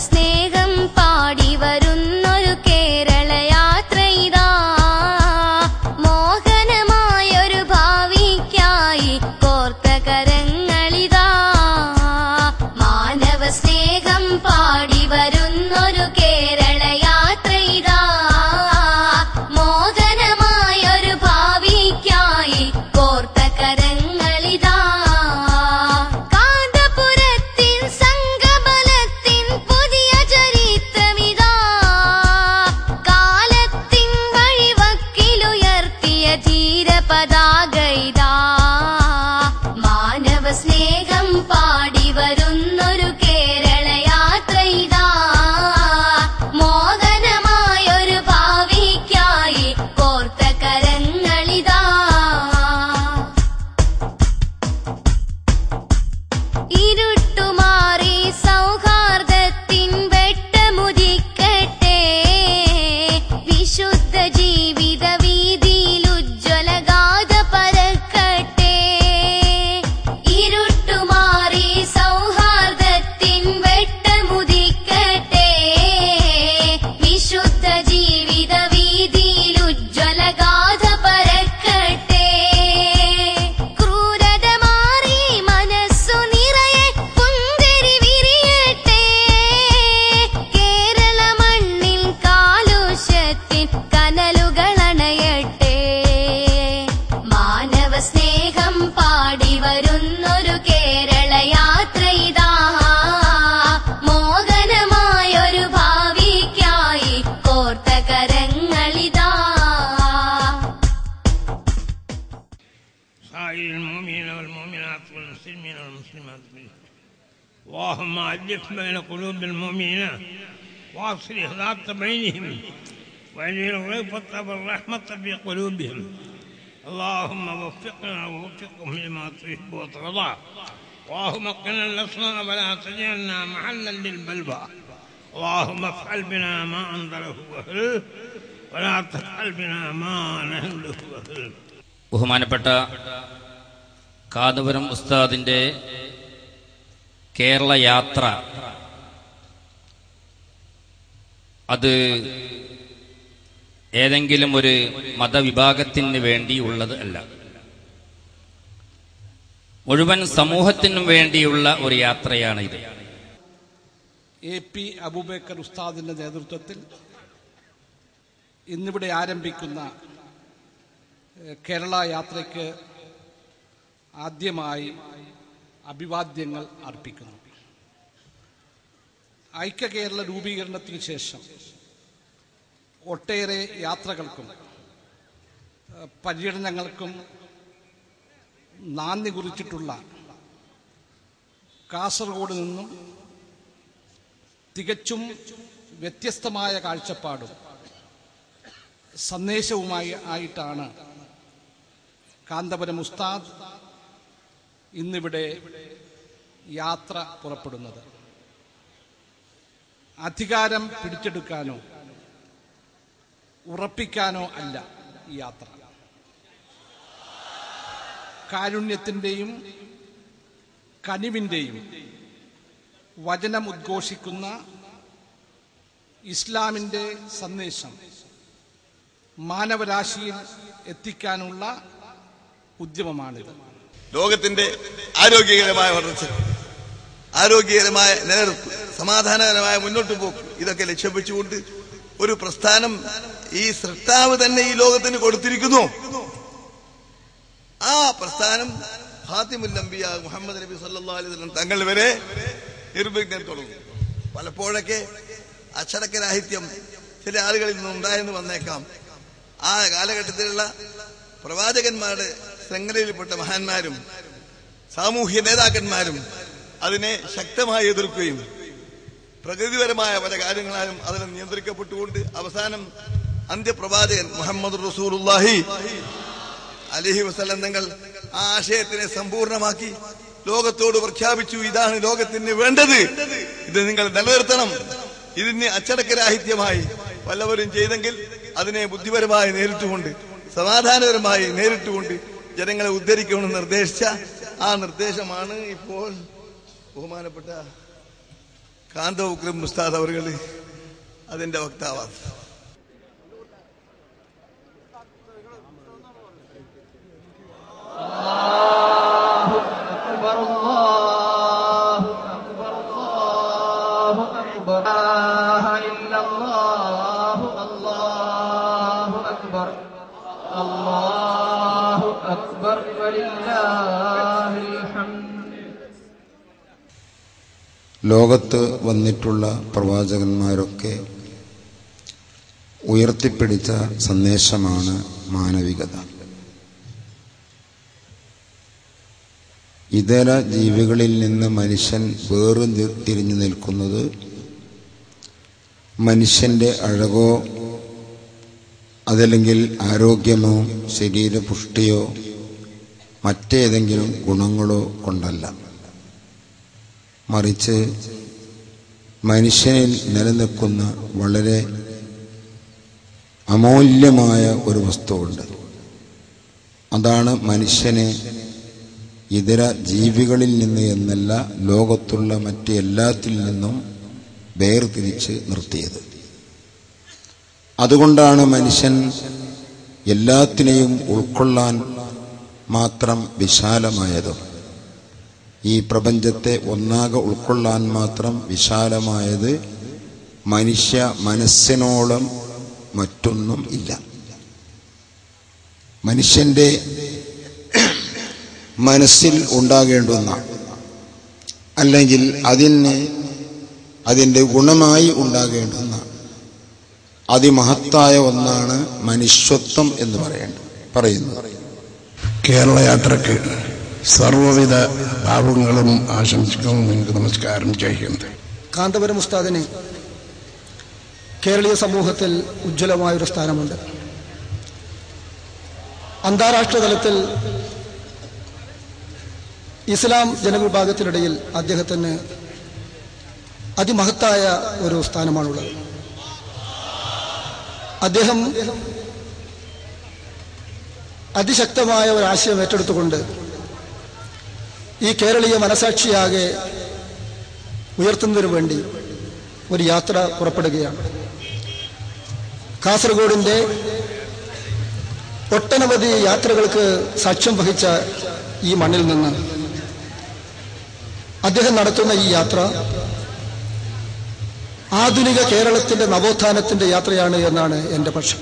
സ്നേഹം പാടി വരുന്നൊരു കേരള യാത്ര ഇതാ. മോഹനമായൊരു ഭാവിക്കായി കോർത്ത കരങ്ങളിതാ. മാനവ സ്നേഹം പാടി വരുന്നൊരു കേരള യാത്ര ഇതാ. മോഹനമായൊരു ഭാവിക്കായി കോർത്ത കരങ്ങളിതാ. പതാകൈതാ. മാനവ സ്നേഹം പാടി വരുന്നൊരു കേരള യാത്ര ഇതാ. മോഹനമായൊരു ഭാവിക്കായി കോർത്ത കരങ്ങളിതാ. ഇരുട്ടുമാറി സൗഹാർദ്ദത്തിൻ വെട്ടമുദിക്കട്ടെ. വിശുദ്ധ ജീവിത വീതിയിൽ ഉജ്ജ്വല ഗാഥ പരക്കട്ടെ. ഇരുട്ടുമാറി സൗഹാർദ്ദത്തിൻ വെട്ടമുദിക്കട്ടെ. വിശുദ്ധ ജീവിത വീതിയിൽ ഉജ്ജ്വല ഗാഥ പരക്കട്ടെ. ക്രൂരത മാറി മനസ്സു നിറയെ പുഞ്ചിരി വിരിയട്ടെ. കേരള മണ്ണിൽ കാലുഷ്യത്തിൻ കനലുകളണയട്ടെ. മാനവ സ്നേഹം പാടി വരുന്നൊരു കേരള യാത്ര ഇതാ. മോഹനമായൊരു ഭാവിക്കായി കോർത്ത കരങ്ങളിതാ. سائر المؤمنين والمؤمنات والمسلمين والمسلمات اللهم ألف بين قلوب المؤمنين وأصلح ذات بينهم وأنزل الرأفة والرحمة في قلوبهم. اللهم وفقنا ووفقهم لما تحب وترضى. اللهم قنا الأسماء ولا تجعلنا محلا للبلوى. اللهم افعل بنا ما أنزله أهله ولا تفعل بنا ما نهله أهله. ബഹുമാനപ്പെട്ട കാന്തപുരം ഉസ്താദിൻ്റെ കേരള യാത്ര അത് ഏതെങ്കിലും ഒരു മതവിഭാഗത്തിന് വേണ്ടിയുള്ളത് അല്ല. മുഴുവൻ സമൂഹത്തിനും വേണ്ടിയുള്ള ഒരു യാത്രയാണ് ഇത്. AP അബൂബക്കർ ഉസ്താദിൻ്റെ നേതൃത്വത്തിൽ ഇന്നിവിടെ ആരംഭിക്കുന്ന കേരള യാത്രയ്ക്ക് ആദ്യമായി അഭിവാദ്യങ്ങൾ അർപ്പിക്കുന്നു. ഐക്യ കേരള രൂപീകരണത്തിനു ശേഷം ഒട്ടേറെ യാത്രകൾക്കും പര്യടനങ്ങൾക്കും നാന്ദി കുറിച്ചിട്ടുള്ള കാസർഗോഡ് നിന്നും തികച്ചും വ്യത്യസ്തമായ കാഴ്ചപ്പാടും സന്ദേശവുമായി ആയിട്ടാണ് കാന്തപുരം ഉസ്താദ് ഇന്നിവിടെ യാത്ര പുറപ്പെടുന്നത്. അധികാരം പിടിച്ചെടുക്കാനോ ഉറപ്പിക്കാനോ അല്ല ഈ യാത്ര. കാരുണ്യത്തിൻ്റെയും കനിവിൻ്റെയും വചനം ഉദ്ഘോഷിക്കുന്ന ഇസ്ലാമിൻ്റെ സന്ദേശം മാനവരാശിയിൽ എത്തിക്കാനുള്ള ഉദ്യമമാണിത്. ലോകത്തിന്റെ ആരോഗ്യകരമായ വളർച്ച, ആരോഗ്യകരമായ നിലനിർപ്പ്, സമാധാനകരമായ മുന്നോട്ട് പോക്ക്, ഇതൊക്കെ ലക്ഷ്യം വെച്ചുകൊണ്ട് ഒരു പ്രസ്ഥാനം ഈ സൃഷ്ടാവ് തന്നെ ഈ ലോകത്തിന് കൊടുത്തിരിക്കുന്നു. ആ പ്രസ്ഥാനം ഖാതിമുൽ അംബിയ മുഹമ്മദ് നബി സല്ലല്ലാഹു അലൈഹി വസല്ലം തങ്ങൾ വരെ നിർവിഘ്നം തുടങ്ങും. പലപ്പോഴൊക്കെ അച്ചടക്കരാഹിത്യം ചില ആളുകളിൽ നിന്നുണ്ടായെന്ന് വന്നേക്കാം. ആ കാലഘട്ടത്തിലുള്ള പ്രവാചകന്മാരുടെ ശൃംഖലയിൽപ്പെട്ട മഹാന്മാരും സാമൂഹ്യ നേതാക്കന്മാരും അതിനെ ശക്തമായി എതിർക്കുകയും പ്രകൃതിപരമായ പല കാര്യങ്ങളാലും അതിനെ നിയന്ത്രിക്കപ്പെട്ടുകൊണ്ട് അവസാനം അന്ത്യപ്രവാചകൻ മുഹമ്മദ് റസൂലുള്ളാഹി അലൈഹി വസല്ലം തങ്ങൾ ആ ആശയത്തിനെ സമ്പൂർണമാക്കി ലോകത്തോട് പ്രഖ്യാപിച്ചു, ഇതാണ് ലോകത്തിന് വേണ്ടത്, ഇത് നിങ്ങൾ നിലനിർത്തണം. ഇതിന് അച്ചടക്കരാഹിത്യമായി വല്ലവരും ചെയ്തെങ്കിൽ അതിനെ ബുദ്ധിപരമായി നേരിട്ടുകൊണ്ട് സമാധാനപരമായി നേരിട്ടുകൊണ്ട് ജനങ്ങളെ ഉദ്ധരിക്കണമെന്ന് നിർദ്ദേശിച്ച ആ നിർദ്ദേശമാണ് ഇപ്പോൾ ബഹുമാനപ്പെട്ട കാന്തപുരം ഉസ്താദ് അവർ അതിന്റെ വക്താവാണ്. ലോകത്ത് വന്നിട്ടുള്ള പ്രവാചകന്മാരൊക്കെ ഉയർത്തിപ്പിടിച്ച സന്ദേശമാണ് മാനവികത. ഇതര ജീവികളിൽ നിന്ന് മനുഷ്യൻ വേർതിരിഞ്ഞു നിൽക്കുന്നത് മനുഷ്യൻ്റെ അഴകോ അതല്ലെങ്കിൽ ആരോഗ്യമോ ശരീരപുഷ്ടിയോ മറ്റേതെങ്കിലും ഗുണങ്ങളോ കൊണ്ടല്ല, മറിച്ച് മനുഷ്യനിൽ നിലനിൽക്കുന്ന വളരെ അമൂല്യമായ ഒരു വസ്തുവുണ്ട്. അതാണ് മനുഷ്യനെ ഇതര ജീവികളിൽ നിന്ന് എന്നല്ല, ലോകത്തുള്ള മറ്റ് എല്ലാത്തിൽ നിന്നും വേർതിരിച്ച് നിർത്തിയത്. അതുകൊണ്ടാണ് മനുഷ്യൻ എല്ലാത്തിനെയും ഉൾക്കൊള്ളാൻ മാത്രം വിശാലമായതും ഈ പ്രപഞ്ചത്തെ ഒന്നാകെ ഉൾക്കൊള്ളാൻ മാത്രം വിശാലമായത് മനുഷ്യ മനസ്സിനോളം മറ്റൊന്നും ഇല്ല. മനുഷ്യന്റെ മനസ്സിൽ ഉണ്ടാകേണ്ടുന്ന അല്ലെങ്കിൽ അതിൻ്റെ ഗുണമായി ഉണ്ടാകേണ്ടുന്ന അതിമഹത്തായ ഒന്നാണ് മനുഷ്യത്വം എന്ന് പറയുന്നത്. കേരള യാത്രക്ക് സർവ്വവിധ ഭാവങ്ങളും ആശംസിക്കും. നിങ്ങൾക്ക് നമസ്കാരം ചെയ്യുന്നത്. കാന്തപുരം ഉസ്താദിന് കേരളീയ സമൂഹത്തിൽ ഉജ്ജ്വലമായൊരു സ്ഥാനമുണ്ട്. അന്താരാഷ്ട്ര തലത്തിൽ ഇസ്ലാം ജനവിഭാഗത്തിനിടയിൽ അദ്ദേഹത്തിന് അതിമഹത്തായ ഒരു സ്ഥാനമാണുള്ളത്. അദ്ദേഹം അതിശക്തമായ ഒരു ആശയം ഏറ്റെടുത്തുകൊണ്ട് ഈ കേരളീയ മനസാക്ഷിയാകെ ഉയർത്തുന്നതിനു വേണ്ടി ഒരു യാത്ര പുറപ്പെടുകയാണ്. കാസർഗോഡിന്റെ ഒട്ടനവധി യാത്രകൾക്ക് സാക്ഷ്യം വഹിച്ച ഈ മണ്ണിൽ നിന്ന് അദ്ദേഹം നടത്തുന്ന ഈ യാത്ര ആധുനിക കേരളത്തിന്റെ നവോത്ഥാനത്തിന്റെ യാത്രയാണ് എന്നാണ് എൻ്റെ പക്ഷം.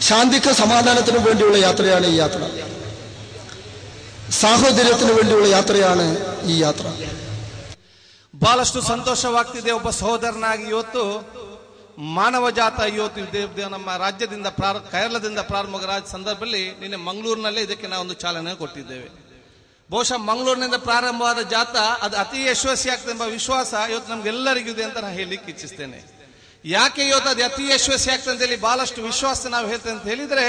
ಶಾಂತಿಕ ಸಮಾಧಾನത്തിന് വേണ്ടിയുള്ള യാത്രയാണ് ಈ യാത്ര. ಸಾಹೋದರ್ಯത്തിന് വേണ്ടിയുള്ള യാത്രയാണ് ಈ യാത്ര. ಬಹಳಷ್ಟು ಸಂತೋಷವಾಗ್ತಿದೆ. ಒಬ್ಬ ಸಹೋದರನಾಗಿ ಇವತ್ತು ಮಾನವ ಜಾತ ಇವತ್ತು ನಮ್ಮ ರಾಜ್ಯದಿಂದ ಕೇರಳದಿಂದ ಪ್ರಾರಂಭವಾದ ಸಂದರ್ಭದಲ್ಲಿ ನಿನ್ನೆ ಮಂಗಳೂರಿನಲ್ಲೇ ಇದಕ್ಕೆ ನಾವು ಒಂದು ಚಾಲನೆ ಕೊಟ್ಟಿದ್ದೇವೆ. ಬಹುಶಃ ಮಂಗಳೂರಿನಿಂದ ಪ್ರಾರಂಭವಾದ ಜಾತ ಅದು ಅತಿ ಯಶಸ್ವಿ ಆಗ್ತದೆ ಎಂಬ ವಿಶ್ವಾಸ ಇವತ್ತು ನಮ್ಗೆಲ್ಲರಿಗೂ ಇದೆ ಅಂತ ನಾನು ಹೇಳಲಿಕ್ಕೆ ಇಚ್ಛಿಸ್ತೇನೆ. ಯಾಕೆ ಇವತ್ತು ಅದು ಅತಿ ಯಶಸ್ವಿ ಆಗ್ತದೆ ಅಂತ ಹೇಳಿ ಬಹಳಷ್ಟು ವಿಶ್ವಾಸ ನಾವು ಹೇಳ್ತೇವೆ ಅಂತ ಹೇಳಿದ್ರೆ,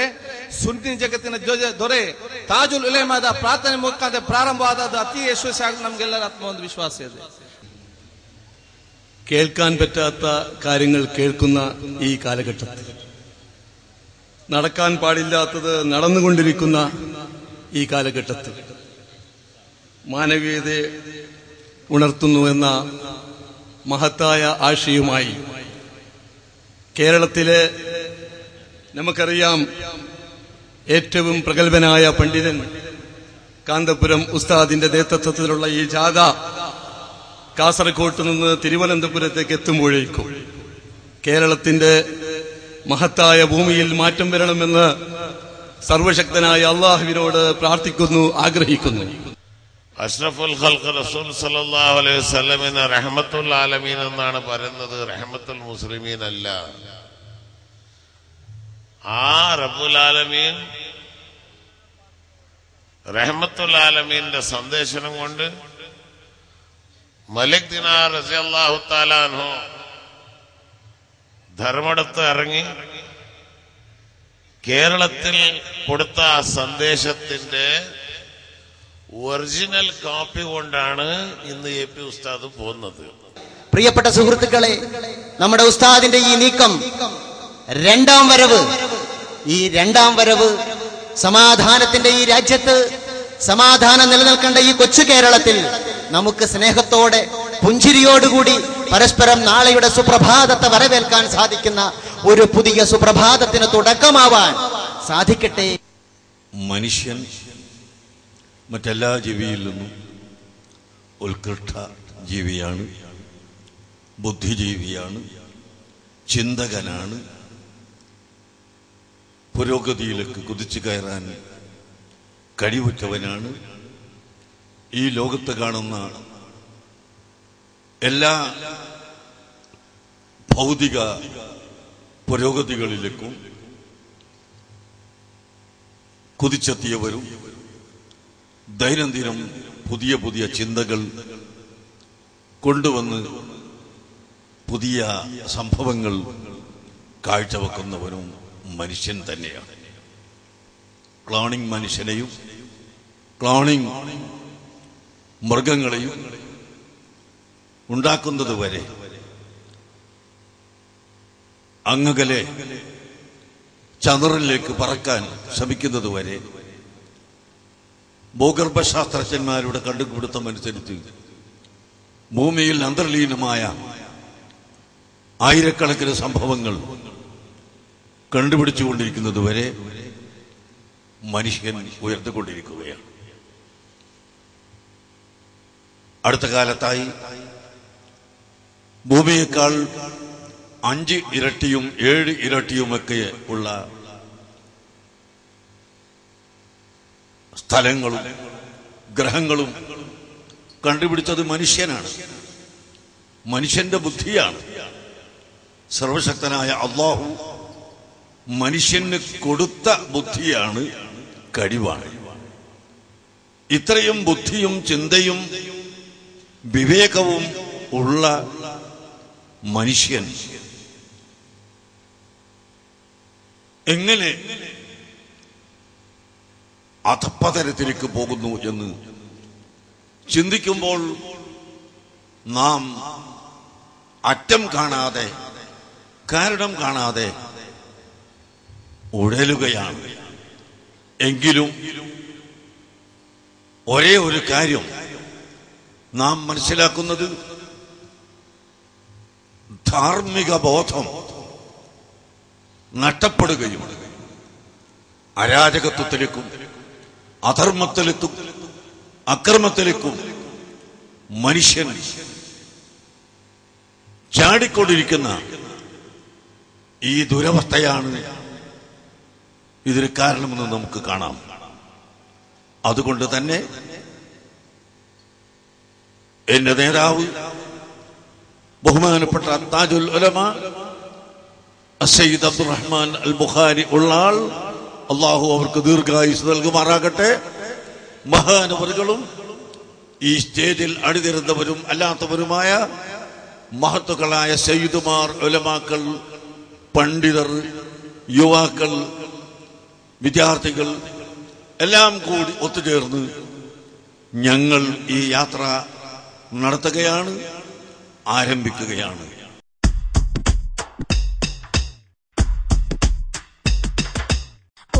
ಸುನ್ನಿ ಜಗತ್ತಿನ ದೊರೆ ತಾಜುಲ್ ಉಲೇಮಾದ ಪ್ರಾರ್ಥನೆ ಮುಖಾಂತರ ಪ್ರಾರಂಭವಾದ ಅದು ಅತಿ ಯಶಸ್ವಿ ಆಗ ನಮ್ಗೆಲ್ಲರ ಆತ್ಮ ಒಂದು ವಿಶ್ವಾಸ ಇದೆ. കേൾക്കാൻ പറ്റാത്ത കാര്യങ്ങൾ കേൾക്കുന്ന ഈ കാലഘട്ടത്തിൽ, നടക്കാൻ പാടില്ലാത്തത് നടന്നുകൊണ്ടിരിക്കുന്ന ഈ കാലഘട്ടത്തിൽ മാനവീയതയെ ഉണർത്തുന്നുവെന്ന മഹത്തായ ആശയവുമായി കേരളത്തിലെ നമുക്കറിയാം ഏറ്റവും പ്രഗത്ഭനായ പണ്ഡിതൻ കാന്തപുരം ഉസ്താദിന്റെ നേതൃത്വത്തിലുള്ള ഈ ജാഥ കാസർഗോട്ട് നിന്ന് തിരുവനന്തപുരത്തേക്ക് എത്തുമ്പോഴേക്കും കേരളത്തിന്റെ മഹത്തായ ഭൂമിയിൽ മാറ്റം വരണമെന്ന് സർവശക്തനായ അള്ളാഹുവിനോട് പ്രാർത്ഥിക്കുന്നു, ആഗ്രഹിക്കുന്നു. അഷ്റഫുൽ ഖൽഖ് റസൂൽ സല്ലല്ലാഹു അലൈഹി വസല്ലമിനെ റഹ്മത്തുൽ ആലമീൻ എന്നാണ് പറയുന്നത്, റഹ്മത്തുൽ മുസ്ലിമീൻ അല്ല. ആ റബ്ബുൽ ആലമീൻ റഹ്മത്തുൽ ആലമീന്റെ സന്ദേശനം കൊണ്ട് മലിക് ദിനാർ റളിയല്ലാഹു തആല അൻഹു ധർമ്മടത്ത് ഇറങ്ങി കേരളത്തിൽ കൊടുത്ത ആ സന്ദേശത്തിന്റെ ഒറിജിനൽ കോപ്പി കൊണ്ടാണ് ഇന്ന് എ പി ഉസ്താദ് പോകുന്നത്. പ്രിയപ്പെട്ട സുഹൃത്തുക്കളെ, നമ്മുടെ ഉസ്താദിന്റെ ഈ നീക്കം രണ്ടാം വരവ്, ഈ രണ്ടാം വരവ് സമാധാനത്തിന്റെ ഈ രാജ്യത്ത്, സമാധാനം നിലനിൽക്കേണ്ട ഈ കൊച്ചു കേരളത്തിൽ നമുക്ക് സ്നേഹത്തോടെ പുഞ്ചിരിയോടുകൂടി പരസ്പരം നാളെയുടെ സുപ്രഭാതത്തെ വരവേൽക്കാൻ സാധിക്കുന്ന ഒരു പുതിയ സുപ്രഭാതത്തിന് തുടക്കമാവാൻ സാധിക്കട്ടെ. മനുഷ്യൻ മറ്റെല്ലാ ജീവിയിൽ നിന്നും ഉത്കൃഷ്ട ജീവിയാണ്, ബുദ്ധിജീവിയാണ്, ചിന്തകനാണ്. പുരോഗതിയിലേക്ക് കുതിച്ചു കയറാൻ കഴിവുറ്റവനാണ്. ഈ ലോകത്ത് കാണുന്ന എല്ലാ ഭൗതിക പുരോഗതികളിലേക്കും കുതിച്ചെത്തിയവരും ദൈനംദിനം പുതിയ പുതിയ ചിന്തകൾ കൊണ്ടുവന്ന് പുതിയ സംഭവങ്ങൾ കാഴ്ചവെക്കുന്നവരും മനുഷ്യൻ തന്നെയാണ്. ക്ലോണിംഗ് മനുഷ്യനെയും ക്ലോണിംഗ് മൃഗങ്ങളെയും ഉണ്ടാക്കുന്നത് വരെ അങ്ങകലെ ചന്ദ്രനിലേക്ക് പറക്കാൻ ശ്രമിക്കുന്നത് വരെ ഭൂഗർഭശാസ്ത്രജ്ഞന്മാരുടെ കണ്ടുപിടുത്തം അനുസരിച്ച് ഭൂമിയിൽ അന്തർലീനമായ ആയിരക്കണക്കിന് സംഭവങ്ങൾ കണ്ടുപിടിച്ചുകൊണ്ടിരിക്കുന്നത് വരെ മനുഷ്യൻ ഉയർന്നുകൊണ്ടിരിക്കുകയാണ്. അടുത്ത കാലത്തായി ഭൂമിയേക്കാൾ 5 ഇരട്ടിയും 7 ഇരട്ടിയുമൊക്കെ ഉള്ള സ്ഥലങ്ങളും ഗ്രഹങ്ങളും കണ്ടുപിടിച്ചത് മനുഷ്യനാണ്. മനുഷ്യന്റെ ബുദ്ധിയാണ്. സർവശക്തനായ അല്ലാഹു മനുഷ്യന് കൊടുത്ത ബുദ്ധിയാണ്, കഴിവാണ്. ഇത്രയും ബുദ്ധിയും ചിന്തയും വിവേകവും ഉള്ള മനുഷ്യൻ എങ്ങനെ അധപ്പതരത്തിലേക്ക് പോകുന്നു എന്ന് ചിന്തിക്കുമ്പോൾ നാം അറ്റം കാണാതെ, കാരണം കാണാതെ ഉഴലുകയാണ്. എങ്കിലും ഒരേ ഒരു കാര്യം നാം മനസ്സിലാക്കുന്നത്, ധാർമ്മിക ബോധം നഷ്ടപ്പെടുകയും അരാജകത്വത്തിലേക്കും അധർമ്മത്തിലേക്കും അക്രമത്തിലേക്കും മനുഷ്യൻ ചാടിക്കൊണ്ടിരിക്കുന്ന ഈ ദുരവസ്ഥയാണ് ഇതിന് കാരണമെന്ന് നമുക്ക് കാണാം. അതുകൊണ്ട് തന്നെ എന്റെ നേതാവ് ബഹുമാനപ്പെട്ട താജുൽ ഉലമ സയ്യിദ് അബ്ദുറഹ്മാൻ അൽ ബുഖാരി ഉള്ള ആൾ, അള്ളാഹു അവർക്ക് ദീർഘായുസ് നൽകുമാറാകട്ടെ. മഹാനവറുകളും ഈ സ്റ്റേജിൽ അണിനിരന്നവരും അല്ലാത്തവരുമായ മഹത്തുക്കളായ സയ്യിദുമാർ, ഉലമാക്കൾ, പണ്ഡിതർ, യുവാക്കൾ, വിദ്യാർത്ഥികൾ എല്ലാം കൂടി ഒത്തുചേർന്ന് ഞങ്ങൾ ഈ യാത്ര നടത്തുകയാണ്, ആരംഭിക്കുകയാണ്.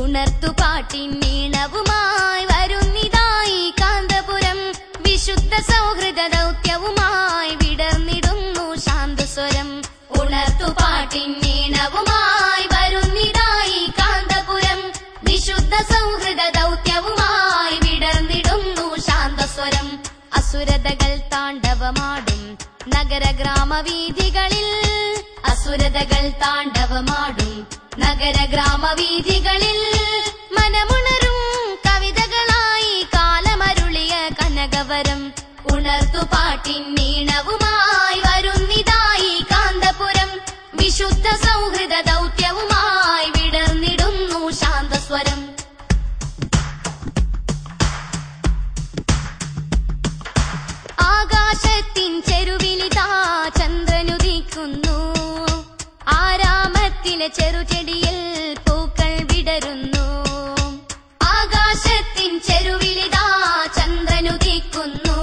ഉണർത്തുപാട്ടിൻ നീണവുമായി വരുന്നിതായി കാന്തപുരം, വിശുദ്ധ സൗഹൃദ ദൗത്യവുമായി വിടർന്നിടുന്നു ശാന്തസ്വരം. ഉണർത്തുപാട്ടിൻ നീണവുമായി വരുന്നിതായി കാന്തപുരം, വിശുദ്ധ സൗഹൃദ ദൗത്യവുമായി വിടർന്നിടുന്നു ശാന്തസ്വരം. അസുരതകൾ താണ്ഡവമാടും നഗര ഗ്രാമവീഥികളിൽ, അസുരതകൾ താണ്ഡവമാടും നഗര ഗ്രാമവീഥികളിൽ, മനമുണരും കവിതകളായി കാലമരുളിയ കനകവരം. ഉണർത്തുപാട്ടിൻ നീണവുമായി വരുന്നിതായി കാന്തപുരം, വിശുദ്ധ സൗഹൃദ ദൗത്യവുമായി വിടർന്നിടുന്നു ശാന്തസ്വരം. ആകാശത്തിൻ ചെരുവിലിതാ ചന്ദ്രനുദിക്കുന്നു, ആരാമത്തിലെ ചെറുചെടിയിൽ പൂക്കൾ വിടരുന്നു. ആകാശത്തിൻ ചെരുവിലിതാ ചന്ദ്രനുദിക്കുന്നു,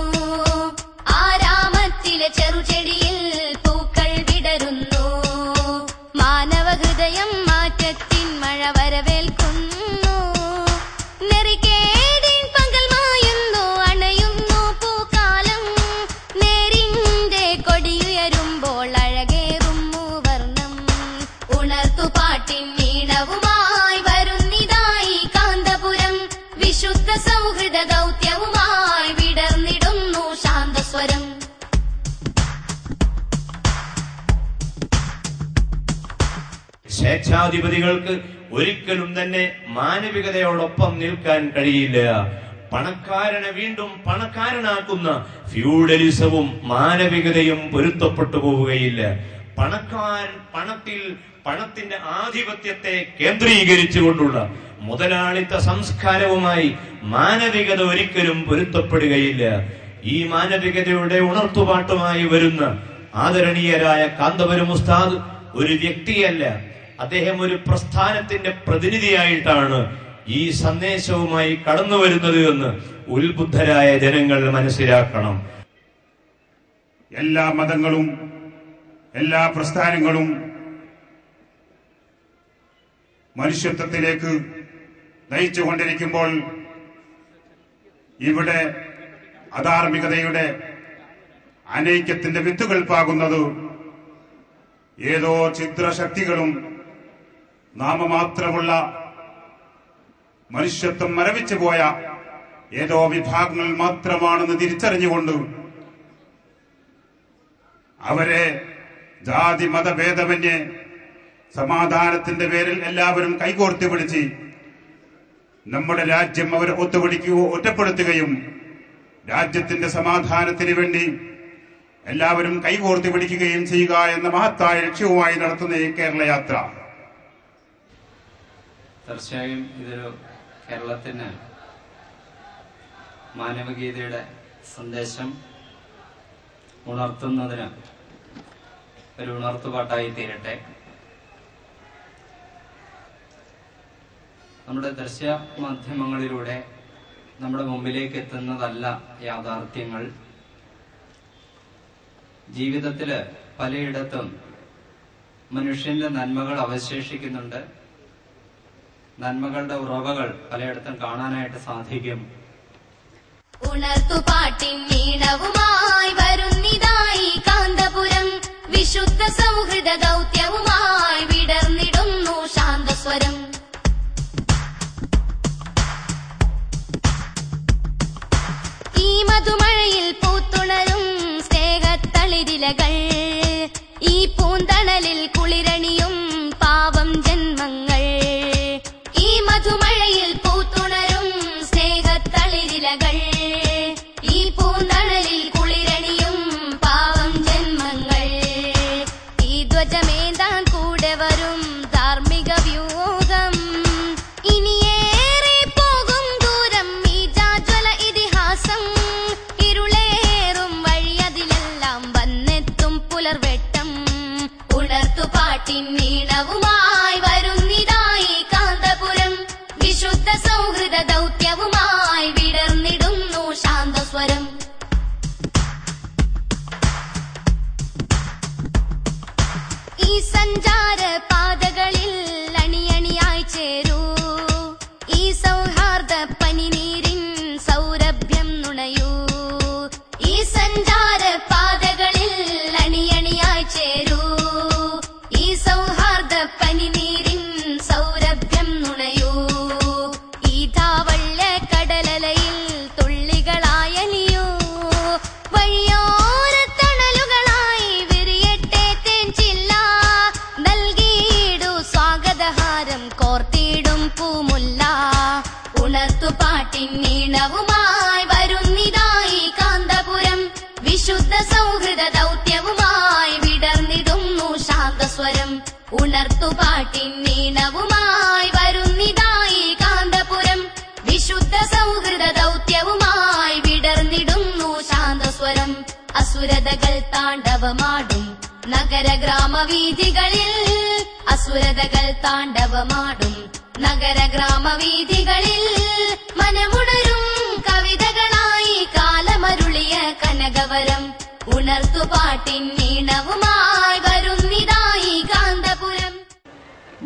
ആരാമത്തിലെ ചെറുചെടിയിൽ പൂക്കൾ വിടരുന്നു. മാനവ ഹൃദയം മാറ്റത്തിൻ മഴ വരവേൽക്കുന്നു, നെറികേടിൻ പകൽ മായുന്നു, അണയുന്നു പൂക്കാലം. നേരിന്റെ സൗഹൃദ ദൗത്യവുമായി വിടർന്നിടുന്നു ശാന്തസ്വരം. സ്വേച്ഛാധിപതികൾക്ക് ഒരിക്കലും തന്നെ മാനവികതയോടൊപ്പം നിൽക്കാൻ കഴിയില്ല. പണക്കാരനെ വീണ്ടും പണക്കാരനാക്കുന്ന ഫ്യൂഡലിസവും മാനവികതയും പൊരുത്തപ്പെട്ടു പോവുകയില്ല. പണത്തിന്റെ ആധിപത്യത്തെ കേന്ദ്രീകരിച്ചുകൊണ്ടുള്ള മുതലാളിത്ത സംസ്കാരവുമായി മാനവികത ഒരിക്കലും പൊരുത്തപ്പെടുകയില്ല. ഈ മാനവികതയുടെ ഉണർത്തുപാട്ടുമായി വരുന്ന ആദരണീയരായ കാന്തപുരം ഉസ്താദ് ഒരു വ്യക്തിയല്ല, അദ്ദേഹം ഒരു പ്രസ്ഥാനത്തിന്റെ പ്രതിനിധിയായിട്ടാണ് ഈ സന്ദേശവുമായി കടന്നു വരുന്നത് എന്ന് ഉത്ബുദ്ധരായ ജനങ്ങൾ മനസ്സിലാക്കണം. എല്ലാ മതങ്ങളും എല്ലാ പ്രസ്ഥാനങ്ങളും മനുഷ്യത്വത്തിലേക്ക് നയിച്ചുകൊണ്ടിരിക്കുമ്പോൾ ഇവിടെ അധാർമികതയുടെ അനൈക്യത്തിന്റെ വിത്തുകൾ പാകുന്നത് ഏതോ ഛിദ്രശക്തികളും നാമമാത്രമുള്ള മനുഷ്യത്വം മരവിച്ചു പോയ ഏതോ വിഭാഗങ്ങൾ മാത്രമാണെന്ന് തിരിച്ചറിഞ്ഞുകൊണ്ട് അവരെ ജാതി മതഭേദമന്യേ സമാധാനത്തിന്റെ പേരിൽ എല്ലാവരും കൈകോർത്തി പിടിച്ച് നമ്മുടെ രാജ്യം അവർ ഒറ്റപ്പെടുത്തുകയും രാജ്യത്തിന്റെ സമാധാനത്തിന് വേണ്ടി എല്ലാവരും കൈകോർത്തി പിടിക്കുകയും ചെയ്യുക എന്ന മഹത്തായ ലക്ഷ്യവുമായി നടത്തുന്ന ഈ കേരള യാത്ര തീർച്ചയായും ഇതൊരു കേരളത്തിന് മാനവികതയുടെ സന്ദേശം ഉണർത്തുന്നതിന് ഒരു ഉണർത്തുപാട്ടായി തീരട്ടെ. നമ്മുടെ ദൃശ്യ മാധ്യമങ്ങളിലൂടെ നമ്മുടെ മുമ്പിലേക്ക് എത്തുന്നതല്ല യാഥാർത്ഥ്യങ്ങൾ. ജീവിതത്തില് പലയിടത്തും മനുഷ്യന്റെ നന്മകൾ അവശേഷിക്കുന്നുണ്ട്. നന്മകളുടെ ഉറവകൾ പലയിടത്തും കാണാനായിട്ട് സാധിക്കും. ഉണർത്തുപാട്ടിൻ ഈണവുമായി വരുന്നിതായി കാന്തപുരം, വിശുദ്ധ സൗഹൃദ ദൗത്യവുമായി വിടർന്നിടുന്നു ശാന്തസ്വരം. ഈ മധുമഴയിൽ പൂത്തുണരും സ്നേഹത്തളിരിലകൾ, ഈ പൂന്തണലിൽ കുളിരണിയും പാവം ജന്മങ്ങൾ. ഈ മധുമഴയിൽ പൂത്തുണരും സ്നേഹത്തളിരിലകൾ, ഈ പൂന്തണലിൽ കുളിരണിയും പാവം ജന്മങ്ങൾ. ഈ ധ്വജമേന്താൻ കൂടെ വരും ധാർമ്മിക വ്യൂഹം, ഇനിയേറെ പോകും ദൂരം ഈ ജാജ്വല ഇതിഹാസം. ഇരുളേറും വഴിയതിലെല്ലാം വന്നെത്തും പുലർവെട്ടം. ഉണർത്തുപാട്ടിൻ ഈണവുമായി വരുന്നിതായി കാന്തപുരം, വിശുദ്ധ സൗഹൃദ ദൗത്യവുമായി വിടർന്നിടുന്നു ശാന്തസ്വരം. ഈ സഞ്ചാര പാതകളിൽ അണിയണിയായി ചേരൂ, ഈ സൗഹാർദ്ദ പനിനീരിൻ സൗരഭ്യം നുണയൂ. ഈ സഞ്ചാര പാതകളിൽ അണിയണിയായി ചേരൂ, ഈ സൗഹാർദ്ദ പനിനീരിൻ സൗരഭ്യം നുണയൂ. ഈ ധാവള്യ കടലലയിൽ തുള്ളികളായലിയൂ, വഴിയോര തണലുകളായി വിരിയട്ടെ തേൻചില്ല. നൽകിയിടൂ സ്വാഗതഹാരം കോർത്തിടും പൂമുല്ല. ഉണർത്തുപാട്ടിൻ ഈണവുമായി വരുന്നിതായി കാന്തപുരം, വിശുദ്ധ സൗഹൃദ ദൗത്യവുമായി വിടർന്നിടുന്നു ശാന്തസ്വരം. ഉണർത്തുപാട്ടിൻ ഈണവുമായി വരുന്നിതായി കാന്തപുരം, വിശുദ്ധ സൗഹൃദ ദൗത്യവുമായി വിടർന്നിടുന്നു ശാന്തസ്വരം. അസുരതകൾ താണ്ഡവമാടും നഗര ഗ്രാമവീഥികളിൽ, അസുരതകൾ താണ്ഡവമാടും നഗര ഗ്രാമവീഥികളിൽ. മനമുണരും കവിതകളായി കാലമരുളിയ കനകവരം, ഉണർത്തുപാട്ടിൻ ഈണവുമായി വരുന്നിതായി കാന്തപുരം.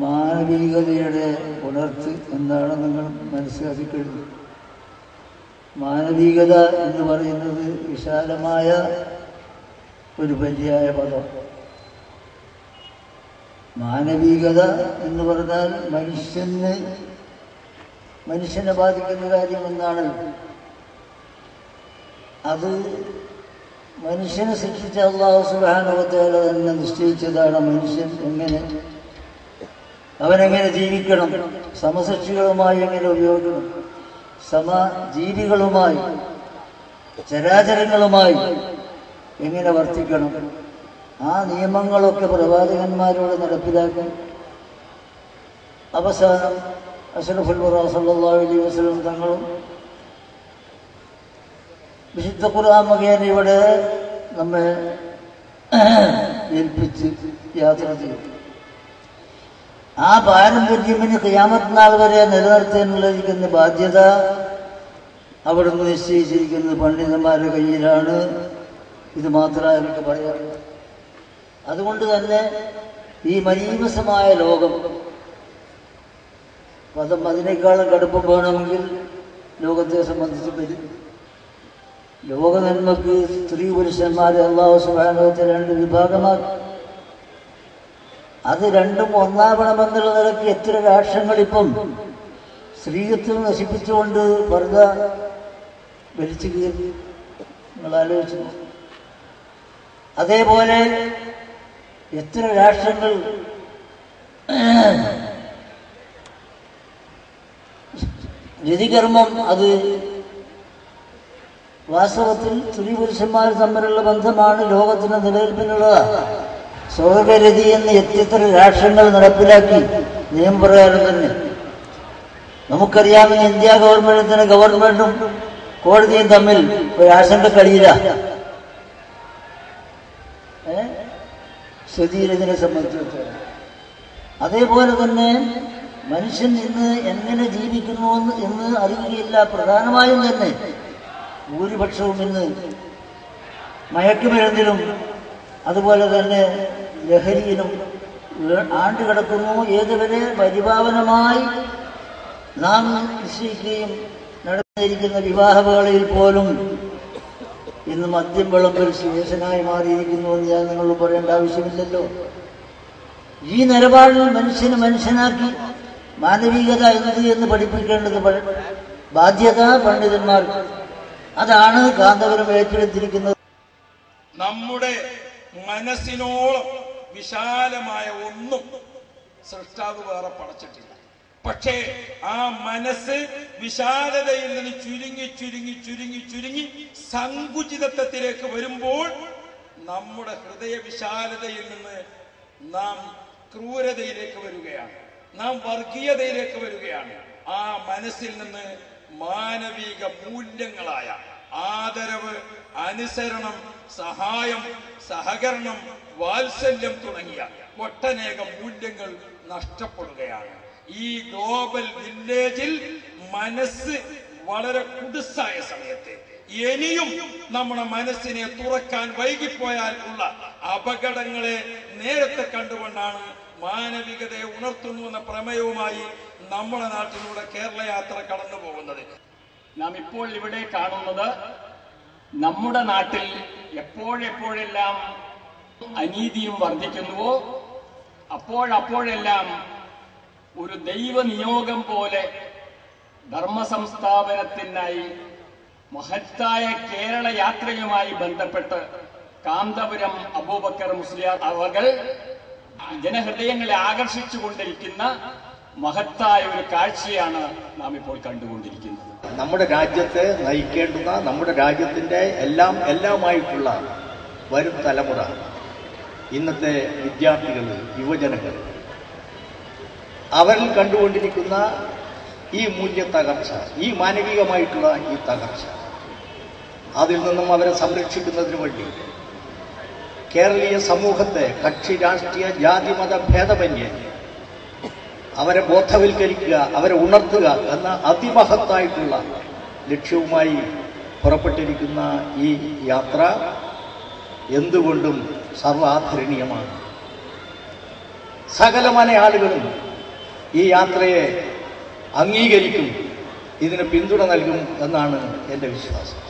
മാനവികതയുടെ ഉണർത്ത് എന്താണ് നിങ്ങൾ മനസ്സിലാക്കി കഴിഞ്ഞു. മാനവികത എന്ന് പറയുന്നത് വിശാലമായ ഒരു പര്യായ പദം. മാനവികത എന്ന് പറഞ്ഞാൽ മനുഷ്യന് മനുഷ്യനെ ബാധിക്കുന്ന കാര്യം എന്നാണ്. അത് മനുഷ്യനെ സൃഷ്ടിച്ച അല്ലാഹു സുബ്ഹാനഹു വ തആല തന്നെ നിശ്ചയിച്ചതാണ്. മനുഷ്യൻ അവനെങ്ങനെ ജീവിക്കണം, സമസൃഷ്ടികളുമായി എങ്ങനെ ഉപയോഗിക്കണം, സമജീവികളുമായി ചരാചരങ്ങളുമായി എങ്ങനെ വർത്തിക്കണം, ആ നിയമങ്ങളൊക്കെ പ്രവാചകന്മാരോട് നടപ്പിലാക്കാൻ അവസാനം അഷ്റഫുൽ ഖുറാ സല്ലല്ലാഹു അലൈഹി വസല്ലം തങ്ങളും വിശുദ്ധ ഖുർആൻ മുഖേന ഇവിടെ നമ്മെ ഏൽപ്പിച്ച് യാത്ര ചെയ്യും. ആ പാരമ്പര്യത്തിന് ഖിയാമത്ത് നാൾ വരെ നിലനിർത്താനുള്ളതിരിക്കുന്ന ബാധ്യത അവിടുന്ന് നിശ്ചയിച്ചിരിക്കുന്നത് പണ്ഡിതന്മാരുടെ കയ്യിലാണ്. ഇത് മാത്രമേ എനിക്ക് പറയാറുള്ളൂ. അതുകൊണ്ട് തന്നെ ഈ മലീമസമായ ലോകം അതിനേക്കാളും കടുപ്പം വേണമെങ്കിൽ ലോകത്തെ സംബന്ധിച്ച് വരും. ലോക നന്മക്ക് സ്ത്രീ പുരുഷന്മാരെ അല്ലാഹു സുബ്ഹാനഹു വ തആല രണ്ട് വിഭാഗമാക്കി. അത് രണ്ടും ഒന്നാവണമെന്നുള്ള നിലയ്ക്ക് എത്ര രാഷ്ട്രങ്ങളിപ്പം സ്ത്രീത്വം നശിപ്പിച്ചുകൊണ്ട് പർദ്ദ വലിച്ചു കീറി, നിങ്ങൾ ആലോചിച്ചു. അതേപോലെ എത്ര രാഷ്ട്രങ്ങൾ രതികർമ്മം, അത് വാസ്തവത്തിൽ സ്ത്രീ പുരുഷന്മാർ തമ്മിലുള്ള ബന്ധമാണ് ലോകത്തിന് നിലനിൽപ്പിനുള്ളത്. സ്വർഗരതി എന്ന് എത്ര രാഷ്ട്രങ്ങൾ നടപ്പിലാക്കി നിയമപ്രകാരം തന്നെ. നമുക്കറിയാമെന്ന് ഇന്ത്യ ഗവൺമെന്റും കോടതിയും തമ്മിൽ ഒരു ആശങ്ക കഴിയില്ല. ശരീരത്തിനെ സംബന്ധിച്ചിടത്തോളം അതേപോലെ തന്നെ മനുഷ്യൻ ഇന്ന് എങ്ങനെ ജീവിക്കുന്നു എന്ന് അറിയുകയില്ല. പ്രധാനമായും തന്നെ ഭൂരിപക്ഷവും ഇന്ന് മയക്കുമരുന്നിലും അതുപോലെ തന്നെ ലഹരിയിലും ആണ്ടുകിടക്കുന്നു. ഏതുവരെ പരിപാവനമായി നാം നിശ്ചയിക്കുകയും നടന്നിരിക്കുന്ന വിവാഹവേളയിൽ പോലും ഇന്ന് മദ്യം വിളമ്പൽ ശേഷനായി മാറിയിരിക്കുന്നു എന്ന് ഞാൻ നിങ്ങളോട് പറയേണ്ട ആവശ്യമില്ലല്ലോ. ഈ നിലപാടിൽ മനുഷ്യനെ മനുഷ്യനാക്കി മാനവികത എന്ത് എന്ന് പഠിപ്പിക്കേണ്ടത് ബാധ്യത പണ്ഡിതന്മാർക്ക്. അതാണ് കാന്തപുരം ഏറ്റെടുത്തിരിക്കുന്നത്. നമ്മുടെ മനസ്സിനോളം വിശാലമായ ഒന്നും സൃഷ്ടാവ് വേറെ പടച്ചിട്ടില്ല. പക്ഷേ ആ മനസ്സ് വിശാലതയിൽ നിന്ന് ചുരുങ്ങി ചുരുങ്ങി ചുരുങ്ങി ചുരുങ്ങി സങ്കുചിതത്വത്തിലേക്ക് വരുമ്പോൾ നമ്മുടെ ഹൃദയ വിശാലതയിൽ നിന്ന് നാം ക്രൂരതയിലേക്ക് വരികയാണ്, നാം വർഗീയതയിലേക്ക് വരികയാണ്. ആ മനസ്സിൽ നിന്ന് മാനവിക മൂല്യങ്ങളായ ആദരവ്, അനുസരണം, സഹായം, സഹകരണം, വാത്സല്യം തുടങ്ങിയ ഒട്ടനേകം മൂല്യങ്ങൾ നഷ്ടപ്പെടുകയാണ്. ഈ ഗ്ലോബൽ വില്ലേജിൽ മനസ്സ് വളരെ കുടുസായ സമയത്ത് ഇനിയും നമ്മുടെ മനസ്സിനെ തുറക്കാൻ വൈകിപ്പോയാൽ ഉള്ള അപകടങ്ങളെ നേരത്തെ കണ്ടുകൊണ്ടാണ് മാനവികതയെ ഉണർത്തുന്നു എന്ന പ്രമേയവുമായി നമ്മുടെ നാട്ടിലൂടെ കേരള യാത്ര കടന്നു പോകുന്നത്. നാം ഇപ്പോൾ ഇവിടെ കാണുന്നത് നമ്മുടെ നാട്ടിൽ എപ്പോഴെപ്പോഴെല്ലാം അനീതിയും വർദ്ധിക്കുന്നുവോ അപ്പോഴെല്ലാം ഒരു ദൈവനിയോഗം പോലെ ധർമ്മസംസ്ഥാപനത്തിനായി മഹത്തായ കേരള യാത്രയുമായി ബന്ധപ്പെട്ട് കാന്തപുരം അബൂബക്കർ മുസ്ലിയാർ അവർ ജനഹൃദയങ്ങളെ ആകർഷിച്ചു കൊണ്ടിരിക്കുന്ന മഹത്തായ ഒരു കാഴ്ചയാണ് നാം ഇപ്പോൾ കണ്ടുകൊണ്ടിരിക്കുന്നത്. നമ്മുടെ രാജ്യത്തെ നയിക്കേണ്ടുന്ന, നമ്മുടെ രാജ്യത്തിന്റെ എല്ലാമായിട്ടുള്ള വരും തലമുറ, ഇന്നത്തെ വിദ്യാർത്ഥികൾ, യുവജനങ്ങൾ, അവരിൽ കണ്ടുകൊണ്ടിരിക്കുന്ന ഈ മൂല്യ തകർച്ച, ഈ മാനവികമായിട്ടുള്ള ഈ തകർച്ച, അതിൽ നിന്നും അവരെ സംരക്ഷിക്കുന്നതിന് വേണ്ടി കേരളീയ സമൂഹത്തെ കക്ഷി രാഷ്ട്രീയ ജാതി മത ഭേദമന്യേ അവരെ ബോധവൽക്കരിക്കുക, അവരെ ഉണർത്തുക എന്ന അതിമഹത്തായിട്ടുള്ള ലക്ഷ്യവുമായി പുറപ്പെട്ടിരിക്കുന്ന ഈ യാത്ര എന്തുകൊണ്ടും സർവാധരണീയമാണ്. സകലമാന ആളുകളും ഈ യാത്രയെ അംഗീകരിക്കും, ഇതിന് പിന്തുണ നൽകും എന്നാണ് എൻ്റെ വിശ്വാസം.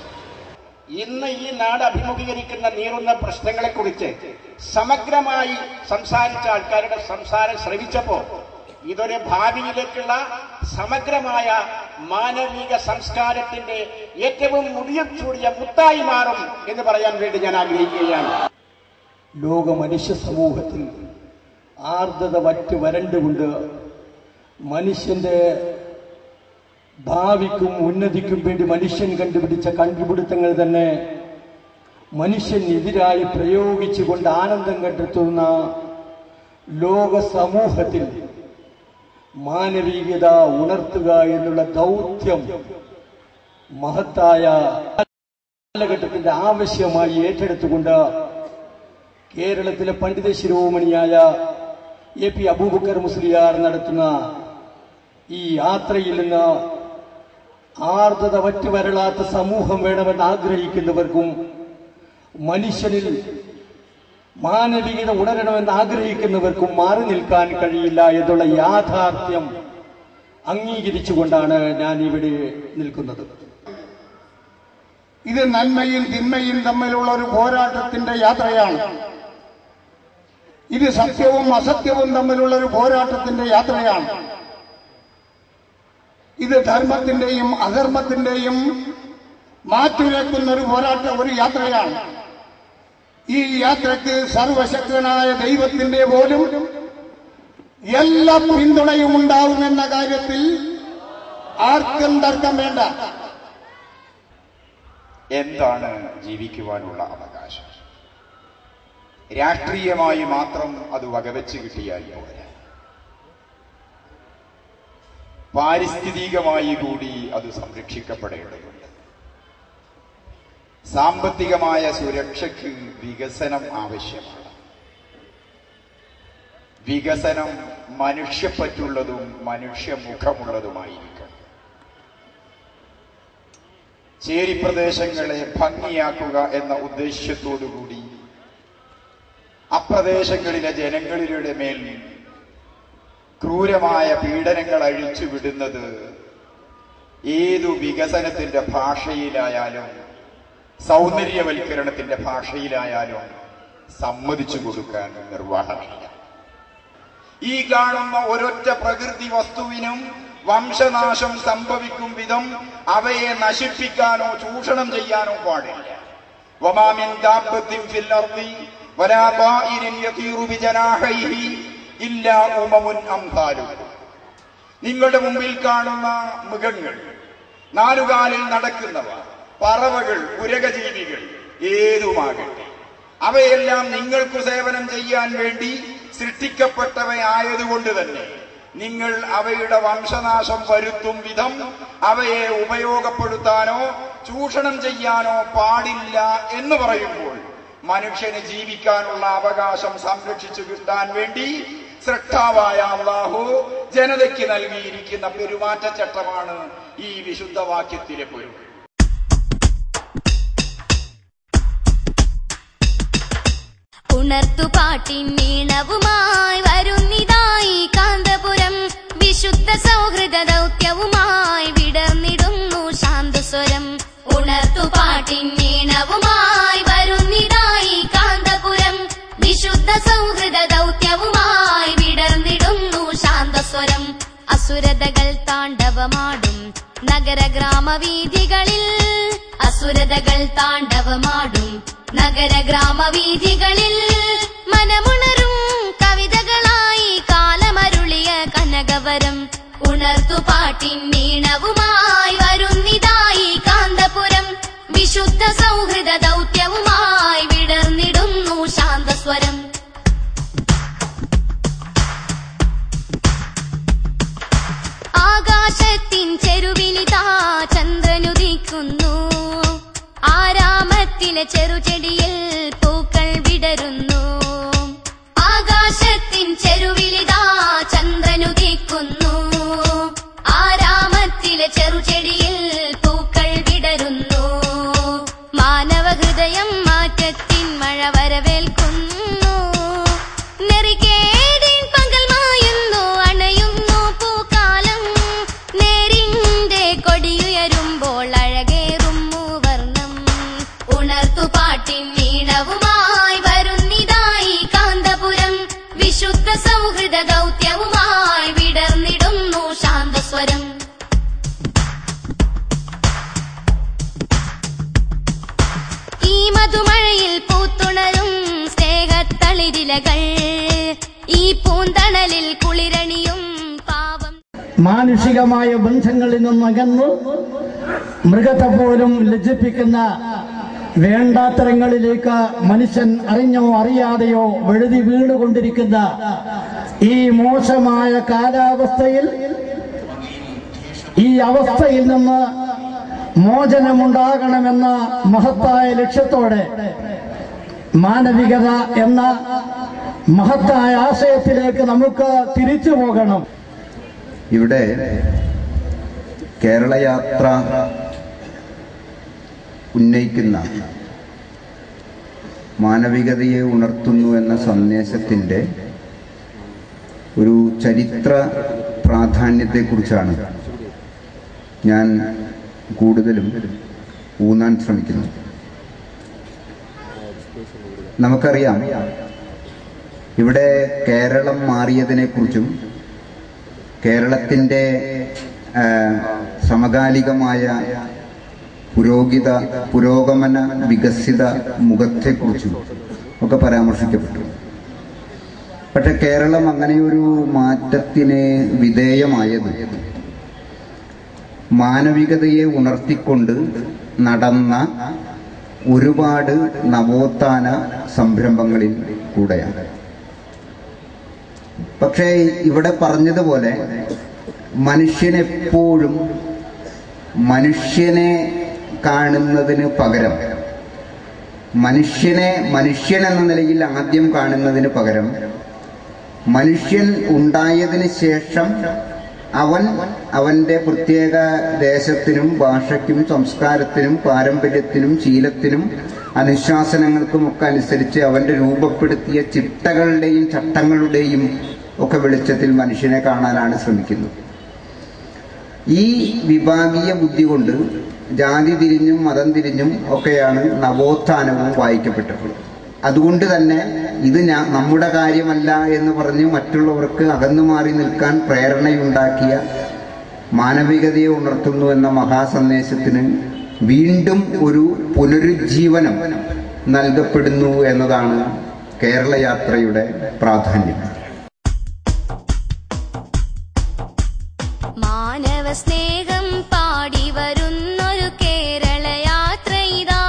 ഇന്ന് ഈ നാട് അഭിമുഖീകരിക്കുന്ന നീറുന്ന പ്രശ്നങ്ങളെക്കുറിച്ച് സമഗ്രമായി സംസാരിച്ച ആൾക്കാരുടെ സംസാരം ശ്രവിച്ചപ്പോ ഇതൊരു ഭാവിയിലേക്കുള്ള സമഗ്രമായ മാനവിക സംസ്കാരത്തിന്റെ ഏറ്റവും മുടിയൂടിയ മുത്തായി മാറും എന്ന് പറയാൻ വേണ്ടി ഞാൻ ആഗ്രഹിക്കുകയാണ്. ലോക മനുഷ്യ സമൂഹത്തിൽ ആർദ്രത വറ്റ് വരണ്ടുകൊണ്ട് മനുഷ്യന്റെ ഭാവിക്കും ഉന്നതിക്കും വേണ്ടി മനുഷ്യൻ കണ്ടുപിടിച്ച കണ്ടുപിടുത്തങ്ങൾ തന്നെ മനുഷ്യനെതിരായി പ്രയോഗിച്ചുകൊണ്ട് ആനന്ദം കണ്ടെത്തുന്ന ലോക സമൂഹത്തിൽ മാനവികത ഉണർത്തുക എന്നുള്ള ദൗത്യം മഹത്തായ കാലഘട്ടത്തിന്റെ ആവശ്യമായി ഏറ്റെടുത്തുകൊണ്ട് കേരളത്തിലെ പണ്ഡിത ശിരോമണിയായ AP അബൂബക്കർ മുസ്ലിയാർ നടത്തുന്ന ഈ യാത്രയിൽ നിന്ന് ആർദ്രത വറ്റ് വരളാത്ത സമൂഹം വേണമെന്ന് ആഗ്രഹിക്കുന്നവർക്കും മനുഷ്യനിൽ മാനവികത ഉണരണമെന്ന് ആഗ്രഹിക്കുന്നവർക്കും മാറി നിൽക്കാൻ കഴിയില്ല എന്നുള്ള യാഥാർത്ഥ്യം അംഗീകരിച്ചുകൊണ്ടാണ് ഞാൻ ഇവിടെ നിൽക്കുന്നത്. ഇത് നന്മയും തിന്മയും തമ്മിലുള്ള ഒരു പോരാട്ടത്തിന്റെ യാത്രയാണ്. ഇത് സത്യവും അസത്യവും തമ്മിലുള്ള ഒരു പോരാട്ടത്തിന്റെ യാത്രയാണ്. ഇത് ധർമ്മത്തിന്റെയും അധർമ്മത്തിന്റെയും മാറ്റുരക്കുന്ന ഒരു യാത്രയാണ്. ഈ യാത്രയ്ക്ക് സർവശക്തനായ ദൈവത്തിന്റെ പോലും എല്ലാ പിന്തുണയും ഉണ്ടാവുമെന്ന കാര്യത്തിൽ ആർക്കും തർക്കം വേണ്ട. എന്താണ് ജീവിക്കുവാനുള്ള അവകാശം? രാഷ്ട്രീയമായി മാത്രം അത് വകവെച്ച് കിട്ടിയാൽ പോരാ, പാരിസ്ഥിതികമായി കൂടി അത് സംരക്ഷിക്കപ്പെടേണ്ടതുണ്ട്. സാമ്പത്തികമായ സുരക്ഷയ്ക്ക് വികസനം ആവശ്യമാണ്. വികസനം മനുഷ്യപ്പറ്റുള്ളതും മനുഷ്യമുഖമുള്ളതുമായിരിക്കണം. ചേരിപ്രദേശങ്ങളെ ഭംഗിയാക്കുക എന്ന ഉദ്ദേശ്യത്തോടുകൂടി അപ്രദേശങ്ങളിലെ ജനങ്ങളുടെ മേൽ ക്രൂരമായ പീഡനങ്ങൾ അഴിച്ചുവിടുന്നത് ഏതു വികസനത്തിന്റെ ഭാഷയിലായാലും സൗന്ദര്യവൽക്കരണത്തിന്റെ ഭാഷയിലായാലും സമ്മതിച്ചു കൊടുക്കാൻ നിർവാഹമില്ല. ഈ കാണുന്ന ഒരൊറ്റ പ്രകൃതി വസ്തുവിനും വംശനാശം സംഭവിക്കും വിധം അവയെ നശിപ്പിക്കാനോ ചൂഷണം ചെയ്യാനോ പാടില്ല. വമാമിൻ ദാബത്തിൻ ഫിൽ അർളി വലാ ത്വാഇരിൻ യതീറു ബിജനാഹൈഹി ഇല്ലാ ഉമമുൻ അംസാലുക്കും. നിങ്ങളുടെ മുമ്പിൽ കാണുന്ന മൃഗങ്ങൾ, നാലുകാലിൽ നടക്കുന്നവ, പറവകൾ, ഉരകജീവികൾ ഏതുമാകട്ടെ, അവയെല്ലാം നിങ്ങൾക്ക് സേവനം ചെയ്യാൻ വേണ്ടി സൃഷ്ടിക്കപ്പെട്ടവയായതുകൊണ്ട് തന്നെ നിങ്ങൾ അവയുടെ വംശനാശം വരുത്തും വിധം അവയെ ഉപയോഗപ്പെടുത്താനോ ചൂഷണം ചെയ്യാനോ പാടില്ല എന്ന് പറയുമ്പോൾ മനുഷ്യന് ജീവിക്കാനുള്ള അവകാശം സംരക്ഷിച്ചു കിട്ടാൻ വേണ്ടി സൃഷ്ടാവായ അല്ലാഹു ജനതയ്ക്ക് നൽകിയിരിക്കുന്ന പെരുമാറ്റച്ചട്ടമാണ് ഈ വിശുദ്ധ വാക്യത്തിലെ പൊരുൾ. ഉണർത്തുപാട്ടിൻ നീണവുമായി വരുന്നിതായി കാന്തപുരം, വിശുദ്ധ സൗഹൃദ ദൗത്യവുമായി വിടർന്നിടുന്നു ശാന്തസ്വരം. ഉണർത്തുപാട്ടിൻ നീണവുമായി വരുന്നിതായി കാന്തപുരം, വിശുദ്ധ സൗഹൃദ ദൗത്യവുമായി വിടർന്നിടുന്നു ശാന്തസ്വരം. അസുരതകൾ താണ്ഡവമാടും നഗര ഗ്രാമവീഥികളിൽ, അസുരതകൾ താണ്ഡവമാടും നഗര ഗ്രാമവീഥികളിൽ, മനമുണരും കവിതകളായി കാലമരുളിയ കനകവരം. ഉണർത്തുപാട്ടിൻ നീണവുമായി വരുന്നിതായി കാന്തപുരം, വിശുദ്ധ സൗഹൃദ ദൗത്യവുമായി വിടർന്നിടുന്നു ശാന്തസ്വരം. ആകാശത്തിൻ ചെരുവിനിതാ ചന്ദ്രനുദിക്കുന്നു, ആരാമത്തിലെ ചെറുചെടിയിൽ പൂക്കൾ വിടരുന്നു. ആകാശത്തിൻ ചെരുവിലിതാ ചന്ദ്രനുദിക്കുന്നു, ആരാമത്തിലെ ചെറുചെടിയിൽ പൂക്കൾ വിടരുന്നു. മാനവ ഹൃദയം മാറ്റത്തിൻ മഴ വരവേൽക്കുന്നു, നെറികേടിൻ പകൽ മായുന്നു, അണയുന്നു പൂക്കാലം. നേരിന്റെ കൊടിയുയരുമ്പോൾ അഴകേറും മൂവർണം. ഉണർത്തുപാട്ടിൻ മധുമഴയിൽ പൂത്തുണരും സ്നേഹത്തളിരിലകൾ ഈ പൂന്തണലിൽ കുളിരണിയും പാവം. മാനുഷികമായ ബന്ധങ്ങളിൽ നിന്നകന്ന് മൃഗത്തെ പോലും ലജ്ജിപ്പിക്കുന്ന വേണ്ടാത്തരങ്ങളിലേക്ക് മനുഷ്യൻ അറിഞ്ഞോ അറിയാതെയോ വെഴുതി വീണുകൊണ്ടിരിക്കുന്ന ഈ മോശമായ കാലാവസ്ഥയിൽ ഈ അവസ്ഥയിൽ നിന്ന് മോചനമുണ്ടാകണമെന്ന മഹത്തായ ലക്ഷ്യത്തോടെ മാനവികത എന്ന മഹത്തായ ആശയത്തിലേക്ക് നമുക്ക് തിരിച്ചു പോകണം. ഇവിടെ കേരളയാത്ര ഉന്നയിക്കുന്ന മാനവികതയെ ഉണർത്തുന്നു എന്ന സന്ദേശത്തിൻ്റെ ഒരു ചരിത്ര പ്രാധാന്യത്തെക്കുറിച്ചാണ് ഞാൻ കൂടുതലും ഊന്നാൻ ശ്രമിക്കുന്നത്. നമുക്കറിയാം, ഇവിടെ കേരളം മാറിയതിനെക്കുറിച്ചും കേരളത്തിൻ്റെ സമകാലികമായ പുരോഗമന വികസിത മുഖത്തെക്കുറിച്ചും ഒക്കെ പരാമർശിക്കപ്പെട്ടു. പക്ഷെ കേരളം അങ്ങനെയൊരു മാറ്റത്തിന് വിധേയമായത് മാനവികതയെ ഉണർത്തിക്കൊണ്ട് നടന്ന ഒരുപാട് നവോത്ഥാന സംരംഭങ്ങളിൽ കൂടെയാണ്. പക്ഷേ ഇവിടെ പറഞ്ഞതുപോലെ മനുഷ്യനെപ്പോഴും മനുഷ്യനെ കാണുന്നതിന് പകരം മനുഷ്യൻ എന്ന നിലയിൽ ആദ്യം കാണുന്നതിന് പകരം മനുഷ്യൻ ഉണ്ടായതിന് ശേഷം അവന്റെ പ്രത്യേക ദേശത്തിനും ഭാഷയ്ക്കും സംസ്കാരത്തിനും പാരമ്പര്യത്തിനും ശീലത്തിനും അനുശാസനങ്ങൾക്കുമൊക്കെ അനുസരിച്ച് അവന്റെ രൂപപ്പെടുത്തിയ ചിട്ടകളുടെയും ചട്ടങ്ങളുടെയും ഒക്കെ വെളിച്ചത്തിൽ മനുഷ്യനെ കാണാനാണ് ശ്രമിക്കുന്നത്. ഈ വിഭാഗീയ ബുദ്ധി കൊണ്ട് ജാതി തിരിഞ്ഞും മതം തിരിഞ്ഞും ഒക്കെയാണ് നവോത്ഥാനവും വായിക്കപ്പെട്ടിട്ടുള്ളത്. അതുകൊണ്ട് തന്നെ ഇത് നമ്മുടെ കാര്യമല്ല എന്ന് പറഞ്ഞ് മറ്റുള്ളവർക്ക് അകന്നു മാറി നിൽക്കാൻ പ്രേരണയുണ്ടാക്കിയ മാനവികതയെ ഉണർത്തുന്നു എന്ന മഹാസന്ദേശത്തിന് വീണ്ടും ഒരു പുനരുജ്ജീവനം നൽകപ്പെടുന്നു എന്നതാണ് കേരളയാത്രയുടെ പ്രാധാന്യം. മാനവ സ്നേഹം പാടി വരുന്നൊരു കേരളയാത്ര ഇതാ,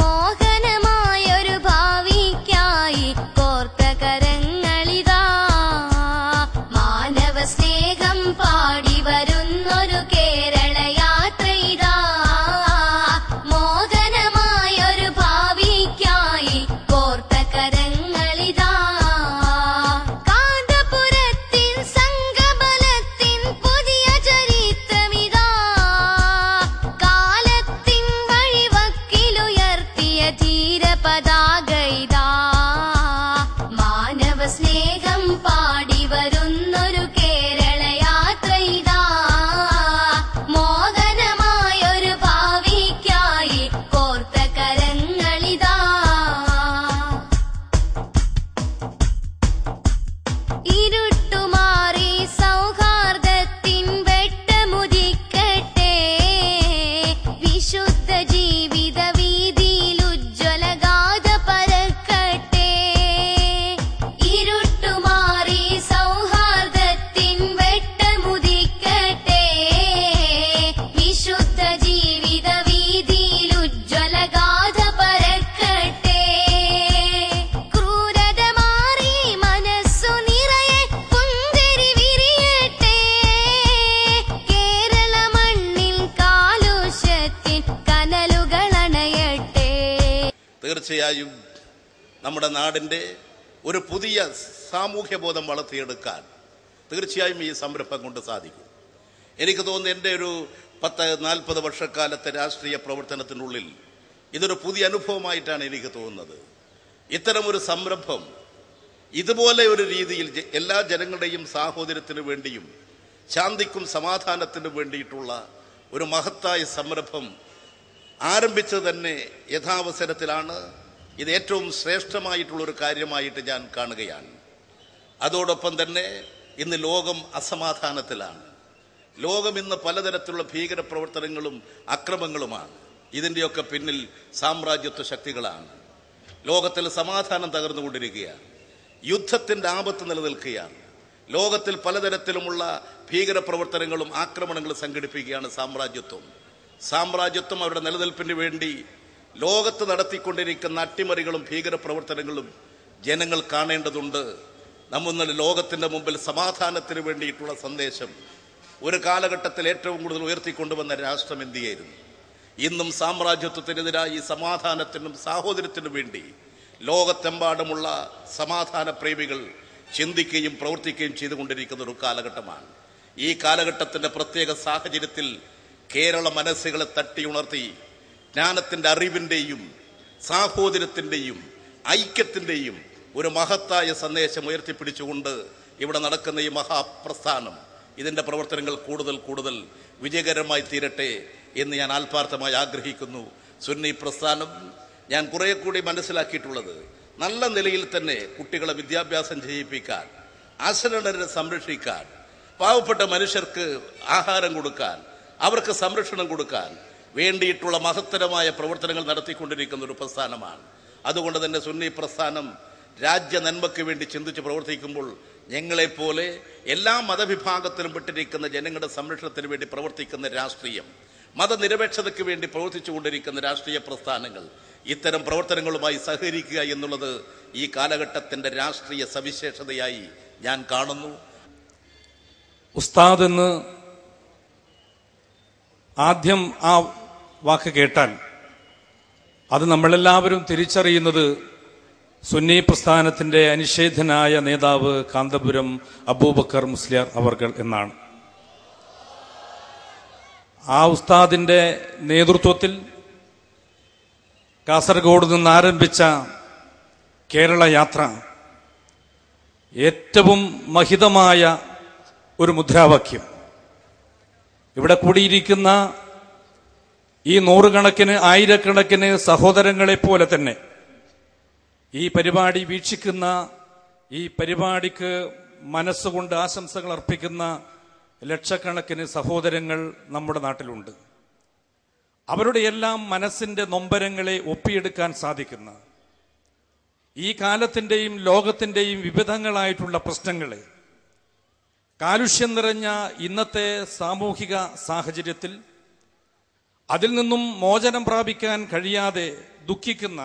മോഹനമായൊരു ഭാവിക്കായി കോർത്ത കരങ്ങളിതാ. മാനവ സ്നേഹം പാടി വരുന്നൊരു കേരളയാത്ര ഇതാ, മോഹനമായൊരു ഭാവിക്കായി കോർത്ത കരങ്ങളിതാ. കാന്തപുരത്തിൻ സംഘബലത്തിൻ പുതിയ ചരിത്രമിതാ, കാലത്തിൻ വഴിവക്കിലുയർത്തിയ ധീരപതാക ഇതാ. മാനവ സ്നേഹം പാടി വരുന്നൊരു കേരളയാത്ര ഇതാ, മോഹനമായൊരു ഭാവിക്കായി കോർത്ത കരങ്ങളിതാ. ഇരുട്ടുമാറി സൗഹാർദ്ദത്തിൻ വെട്ടമുദിക്കട്ടെ, വിശുദ്ധ ജീവിത വീതിയിൽ ഉജ്ജ്വലഗാഥ പരക്കട്ടെ. ഇരുട്ടുമാറി സൗഹാർദ്ദത്തിൻ വെട്ടമുദിക്കട്ടെ, വിശുദ്ധ ജീവിത വീതിയിൽ ഉജ്ജ്വലഗാഥ പരക്കട്ടെ. ക്രൂരത മാറി മനസ്സു നിറയെ പുഞ്ചിരി വിരിയട്ടെ, കേരള മണ്ണിൽ കാലുഷ്യത്തിൻ കനലുകൾ അണയട്ടെ. തീർച്ചയായും നമ്മുടെ നാടിൻ്റെ ഒരു പുതിയ സാമൂഹ്യബോധം വളർത്തിയെടുക്കാൻ തീർച്ചയായും ഈ സംരംഭം കൊണ്ട് സാധിക്കും. എനിക്ക് തോന്നുന്നു എൻ്റെ ഒരു 10-40 വർഷക്കാലത്തെ രാഷ്ട്രീയ പ്രവർത്തനത്തിനുള്ളിൽ ഇതൊരു പുതിയ അനുഭവമായിട്ടാണ് എനിക്ക് തോന്നുന്നത്. ഇത്തരമൊരു സംരംഭം ഇതുപോലെ ഒരു രീതിയിൽ എല്ലാ ജനങ്ങളുടെയും സാഹോദര്യത്തിനു വേണ്ടിയും ശാന്തിക്കും സമാധാനത്തിനും വേണ്ടിയിട്ടുള്ള ഒരു മഹത്തായ സംരംഭം ആരംഭിച്ചത് തന്നെ യഥാവസരത്തിലാണ്. ഇത് ഏറ്റവും ശ്രേഷ്ഠമായിട്ടുള്ളൊരു കാര്യമായിട്ട് ഞാൻ കാണുകയാണ്. അതോടൊപ്പം തന്നെ ഇന്ന് ലോകം അസമാധാനത്തിലാണ്. ലോകം ഇന്ന് പലതരത്തിലുള്ള ഭീകരപ്രവർത്തനങ്ങളും അക്രമങ്ങളുമാണ്. ഇതിൻ്റെയൊക്കെ പിന്നിൽ സാമ്രാജ്യത്വ ശക്തികളാണ്. ലോകത്തിൽ സമാധാനം തകർന്നുകൊണ്ടിരിക്കുകയാണ്. യുദ്ധത്തിൻ്റെ ആപത്ത് നിലനിൽക്കുകയാണ്. ലോകത്തിൽ പലതരത്തിലുമുള്ള ഭീകരപ്രവർത്തനങ്ങളും ആക്രമണങ്ങളും സംഘടിപ്പിക്കുകയാണ് സാമ്രാജ്യത്വം അവരുടെ നിലനിൽപ്പിന് വേണ്ടി ലോകത്ത് നടത്തിക്കൊണ്ടിരിക്കുന്ന അട്ടിമറികളും ഭീകരപ്രവർത്തനങ്ങളും ജനങ്ങൾ കാണേണ്ടതുണ്ട്. നമ്മൾ ലോകത്തിൻ്റെ മുമ്പിൽ സമാധാനത്തിന് വേണ്ടിയിട്ടുള്ള സന്ദേശം ഒരു കാലഘട്ടത്തിൽ ഏറ്റവും കൂടുതൽ ഉയർത്തിക്കൊണ്ടുവന്ന രാഷ്ട്രം ഇന്ത്യയായിരുന്നു. ഇന്നും സാമ്രാജ്യത്വത്തിനെതിരായി സമാധാനത്തിനും സാഹോദര്യത്തിനും വേണ്ടി ലോകത്തെമ്പാടുമുള്ള സമാധാന പ്രേമികൾ ചിന്തിക്കുകയും പ്രവർത്തിക്കുകയും ചെയ്തുകൊണ്ടിരിക്കുന്ന ഒരു കാലഘട്ടമാണ്. ഈ കാലഘട്ടത്തിൻ്റെ പ്രത്യേക സാഹചര്യത്തിൽ കേരള മനസ്സുകളെ തട്ടിയുണർത്തി ജ്ഞാനത്തിൻ്റെ അറിവിൻ്റെയും സാഹോദര്യത്തിൻ്റെയും ഐക്യത്തിൻ്റെയും ഒരു മഹത്തായ സന്ദേശം ഉയർത്തിപ്പിടിച്ചുകൊണ്ട് ഇവിടെ നടക്കുന്ന ഈ മഹാപ്രസ്ഥാനം ഇതിൻ്റെ പ്രവർത്തനങ്ങൾ കൂടുതൽ വിജയകരമായി തീരട്ടെ എന്ന് ഞാൻ ആത്മാർത്ഥമായി ആഗ്രഹിക്കുന്നു. സുന്നി പ്രസ്ഥാനം ഞാൻ കുറെ കൂടി മനസ്സിലാക്കിയിട്ടുള്ളത് നല്ല നിലയിൽ തന്നെ കുട്ടികളെ വിദ്യാഭ്യാസം ചെയ്യിപ്പിക്കാൻ, അശരണരെ സംരക്ഷിക്കാൻ, പാവപ്പെട്ട മനുഷ്യർക്ക് ആഹാരം കൊടുക്കാൻ, അവർക്ക് സംരക്ഷണം കൊടുക്കാൻ വേണ്ടിയിട്ടുള്ള മഹത്തരമായ പ്രവർത്തനങ്ങൾ നടത്തിക്കൊണ്ടിരിക്കുന്ന ഒരു പ്രസ്ഥാനമാണ്. അതുകൊണ്ട് തന്നെ സുന്നി പ്രസ്ഥാനം രാജ്യ നന്മയ്ക്ക് വേണ്ടി ചിന്തിച്ച് പ്രവർത്തിക്കുമ്പോൾ ഞങ്ങളെപ്പോലെ എല്ലാ മതവിഭാഗത്തിലും പെട്ടിരിക്കുന്ന ജനങ്ങളുടെ സംരക്ഷണത്തിന് വേണ്ടി പ്രവർത്തിക്കുന്ന രാഷ്ട്രീയം, മതനിരപേക്ഷതയ്ക്ക് വേണ്ടി പ്രവർത്തിച്ചുകൊണ്ടിരിക്കുന്ന രാഷ്ട്രീയ പ്രസ്ഥാനങ്ങൾ ഇത്തരം പ്രവർത്തനങ്ങളുമായി സഹകരിക്കുക എന്നുള്ളത് ഈ കാലഘട്ടത്തിൻ്റെ രാഷ്ട്രീയ സവിശേഷതയായി ഞാൻ കാണുന്നു. ഉസ്താദ് എന്ന് ആദ്യം ആ വാക്ക് കേട്ടാൽ അത് നമ്മളെല്ലാവരും തിരിച്ചറിയുന്നത് സുന്നി പ്രസ്ഥാനത്തിന്റെ അനിഷേധ്യനായ നേതാവ് കാന്തപുരം അബൂബക്കർ മുസ്ലിയാർ അവർകൾ എന്നാണ്. ആ ഉസ്താദിന്റെ നേതൃത്വത്തിൽ കാസർഗോഡ് നിന്ന് ആരംഭിച്ച കേരള യാത്ര ഏറ്റവും മഹിതമായ ഒരു മുദ്രാവാക്യം. ഇവിടെ കൂടിയിരിക്കുന്ന ഈ നൂറുകണക്കിന് ആയിരക്കണക്കിന് സഹോദരങ്ങളെ പോലെ തന്നെ ഈ പരിപാടി വീക്ഷിക്കുന്ന, ഈ പരിപാടിക്ക് മനസ്സുകൊണ്ട് ആശംസകൾ അർപ്പിക്കുന്ന ലക്ഷക്കണക്കിന് സഹോദരങ്ങൾ നമ്മുടെ നാട്ടിലുണ്ട്. അവരുടെ എല്ലാം മനസ്സിന്റെ നൊമ്പരങ്ങളെ ഒപ്പിയെടുക്കാൻ സാധിക്കുന്ന, ഈ കാലത്തിന്റെയും ലോകത്തിന്റെയും വിവിധങ്ങളായിട്ടുള്ള പ്രശ്നങ്ങളെ കാലുഷ്യം നിറഞ്ഞ ഇന്നത്തെ സാമൂഹിക സാഹചര്യത്തിൽ അതിൽ നിന്നും മോചനം പ്രാപിക്കാൻ കഴിയാതെ ദുഃഖിക്കുന്ന,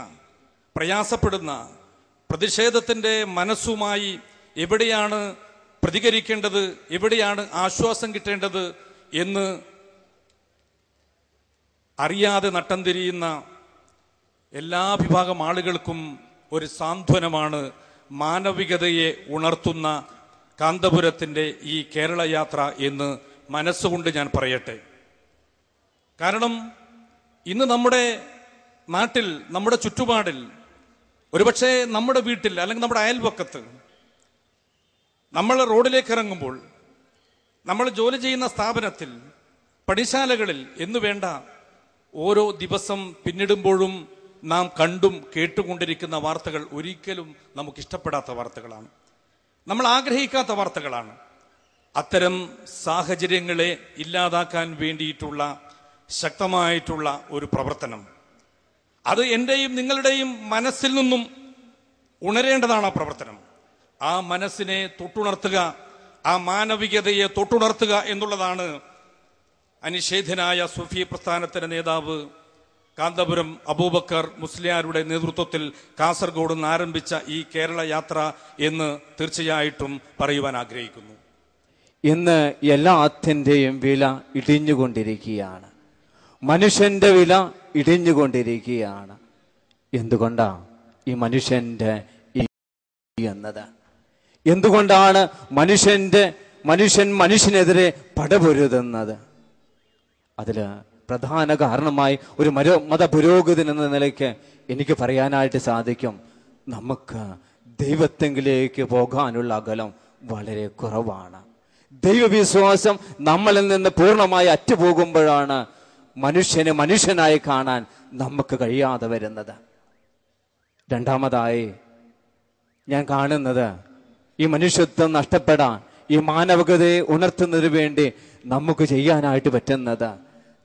പ്രയാസപ്പെടുന്ന, പ്രതിഷേധത്തിന്റെ മനസ്സുമായി എവിടെയാണ് പ്രതികരിക്കേണ്ടത്, എവിടെയാണ് ആശ്വാസം കിട്ടേണ്ടത് എന്ന് അറിയാതെ നട്ടം തിരിയുന്ന എല്ലാ വിഭാഗം ആളുകൾക്കും ഒരു സാന്ത്വനമാണ് മാനവികതയെ ഉണർത്തുന്ന കാന്തപുരത്തിന്റെ ഈ കേരള യാത്ര എന്ന് മനസ്സുകൊണ്ട് ഞാൻ പറയട്ടെ. കാരണം ഇന്ന് നമ്മുടെ നാട്ടിൽ, നമ്മുടെ ചുറ്റുപാടിൽ, ഒരുപക്ഷെ നമ്മുടെ വീട്ടിൽ അല്ലെങ്കിൽ നമ്മുടെ അയൽവക്കത്ത് നമ്മൾ റോഡിലേക്ക് ഇറങ്ങുമ്പോൾ, നമ്മൾ ജോലി ചെയ്യുന്ന സ്ഥാപനത്തിൽ, പണിശാലകളിൽ എന്ന് വേണ്ട ഓരോ ദിവസം പിന്നിടുമ്പോഴും നാം കണ്ടും കേട്ടുകൊണ്ടിരിക്കുന്ന വാർത്തകൾ ഒരിക്കലും നമുക്കിഷ്ടപ്പെടാത്ത വാർത്തകളാണ്, നമ്മൾ ആഗ്രഹിക്കാത്ത വാർത്തകളാണ്. അത്തരം സാഹചര്യങ്ങളെ ഇല്ലാതാക്കാൻ വേണ്ടിയിട്ടുള്ള ശക്തമായിട്ടുള്ള ഒരു പ്രവർത്തനം, അത് എന്റെയും നിങ്ങളുടെയും മനസ്സിൽ നിന്നും ഉണരേണ്ടതാണ്. ആ പ്രവർത്തനം, ആ മനസ്സിനെ തൊട്ടുണർത്തുക, ആ മാനവികതയെ തൊട്ടുണർത്തുക എന്നുള്ളതാണ് അനിഷേധ്യനായ സൂഫി പ്രസ്ഥാനത്തിന്റെ നേതാവ് കാന്തപുരം അബൂബക്കർ മുസ്ലിയാരുടെ നേതൃത്വത്തിൽ കാസർഗോഡ് നിന്ന് ആരംഭിച്ച ഈ കേരള യാത്ര എന്ന് തീർച്ചയായിട്ടും പറയുവാൻ ആഗ്രഹിക്കുന്നു. ഇന്ന് എല്ലാത്തിൻ്റെയും വില ഇടിഞ്ഞുകൊണ്ടിരിക്കുകയാണ്. മനുഷ്യന്റെ വില ഇടിഞ്ഞുകൊണ്ടിരിക്കുകയാണ്. എന്തുകൊണ്ടാ ഈ മനുഷ്യന്റെ എന്നത്? എന്തുകൊണ്ടാണ് മനുഷ്യനെതിരെ പടപൊരുതുന്നത്? അതില് പ്രധാന കാരണമായി ഒരു മതപുരോഗതി എന്ന നിലയ്ക്ക് എനിക്ക് പറയാനായിട്ട് സാധിക്കും, നമുക്ക് ദൈവത്തെങ്കിലേക്ക് പോകാനുള്ള അകലം വളരെ കുറവാണ്. ദൈവവിശ്വാസം നമ്മളിൽ നിന്ന് പൂർണ്ണമായി അറ്റുപോകുമ്പോഴാണ് മനുഷ്യനെ മനുഷ്യനായി കാണാൻ നമുക്ക് കഴിയാതെ വരുന്നത്. രണ്ടാമതായി ഞാൻ കാണുന്നത്, ഈ മനുഷ്യത്വം നഷ്ടപ്പെടാൻ, ഈ മാനവികതയെ ഉണർത്തുന്നതിന് വേണ്ടി നമുക്ക് ചെയ്യാനായിട്ട് പറ്റുന്നത്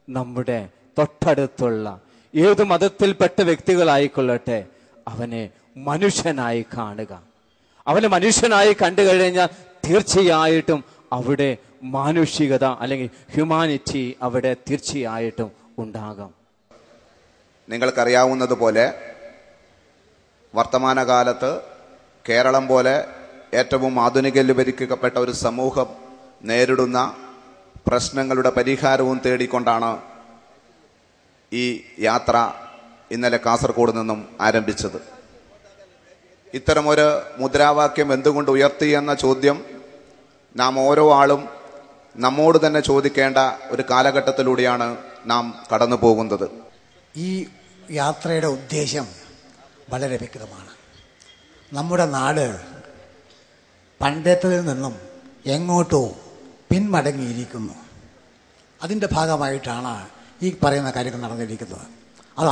നമ്മുടെ തൊട്ടടുത്തുള്ള ഏത് മതത്തിൽപ്പെട്ട വ്യക്തികളായിക്കൊള്ളട്ടെ, അവനെ മനുഷ്യനായി കാണുക. അവനെ മനുഷ്യനായി കണ്ടു കഴിഞ്ഞാൽ തീർച്ചയായിട്ടും അവിടെ മാനുഷികത അല്ലെങ്കിൽ ഹ്യൂമാനിറ്റി അവിടെ തീർച്ചയായിട്ടും ഉണ്ടാകാം. നിങ്ങൾക്കറിയാവുന്നതുപോലെ വർത്തമാനകാലത്ത് കേരളം പോലെ ഏറ്റവും ആധുനികവൽക്കരിക്കപ്പെട്ട ഒരു സമൂഹം നേരിടുന്ന പ്രശ്നങ്ങളുടെ പരിഹാരവും തേടിക്കൊണ്ടാണ് ഈ യാത്ര ഇന്നലെ കാസർഗോഡ് നിന്നും ആരംഭിച്ചത്. ഇത്തരമൊരു മുദ്രാവാക്യം എന്തുകൊണ്ട് ഉയർത്തി എന്ന ചോദ്യം നാം ഓരോ ആളും നമ്മോട് തന്നെ ചോദിക്കേണ്ട ഒരു കാലഘട്ടത്തിലൂടെയാണ് നാം കടന്നു പോകുന്നത്. ഈ യാത്രയുടെ ഉദ്ദേശം വളരെ വ്യക്തമാണ്. നമ്മുടെ നാട് പണ്ടത്തേതിൽ നിന്നും എങ്ങോട്ടോ പിന്മടങ്ങിയിരിക്കുന്നു. അതിൻ്റെ ഭാഗമായിട്ടാണ് ഈ പറയുന്ന കാര്യങ്ങൾ നടന്നിരിക്കുന്നത്.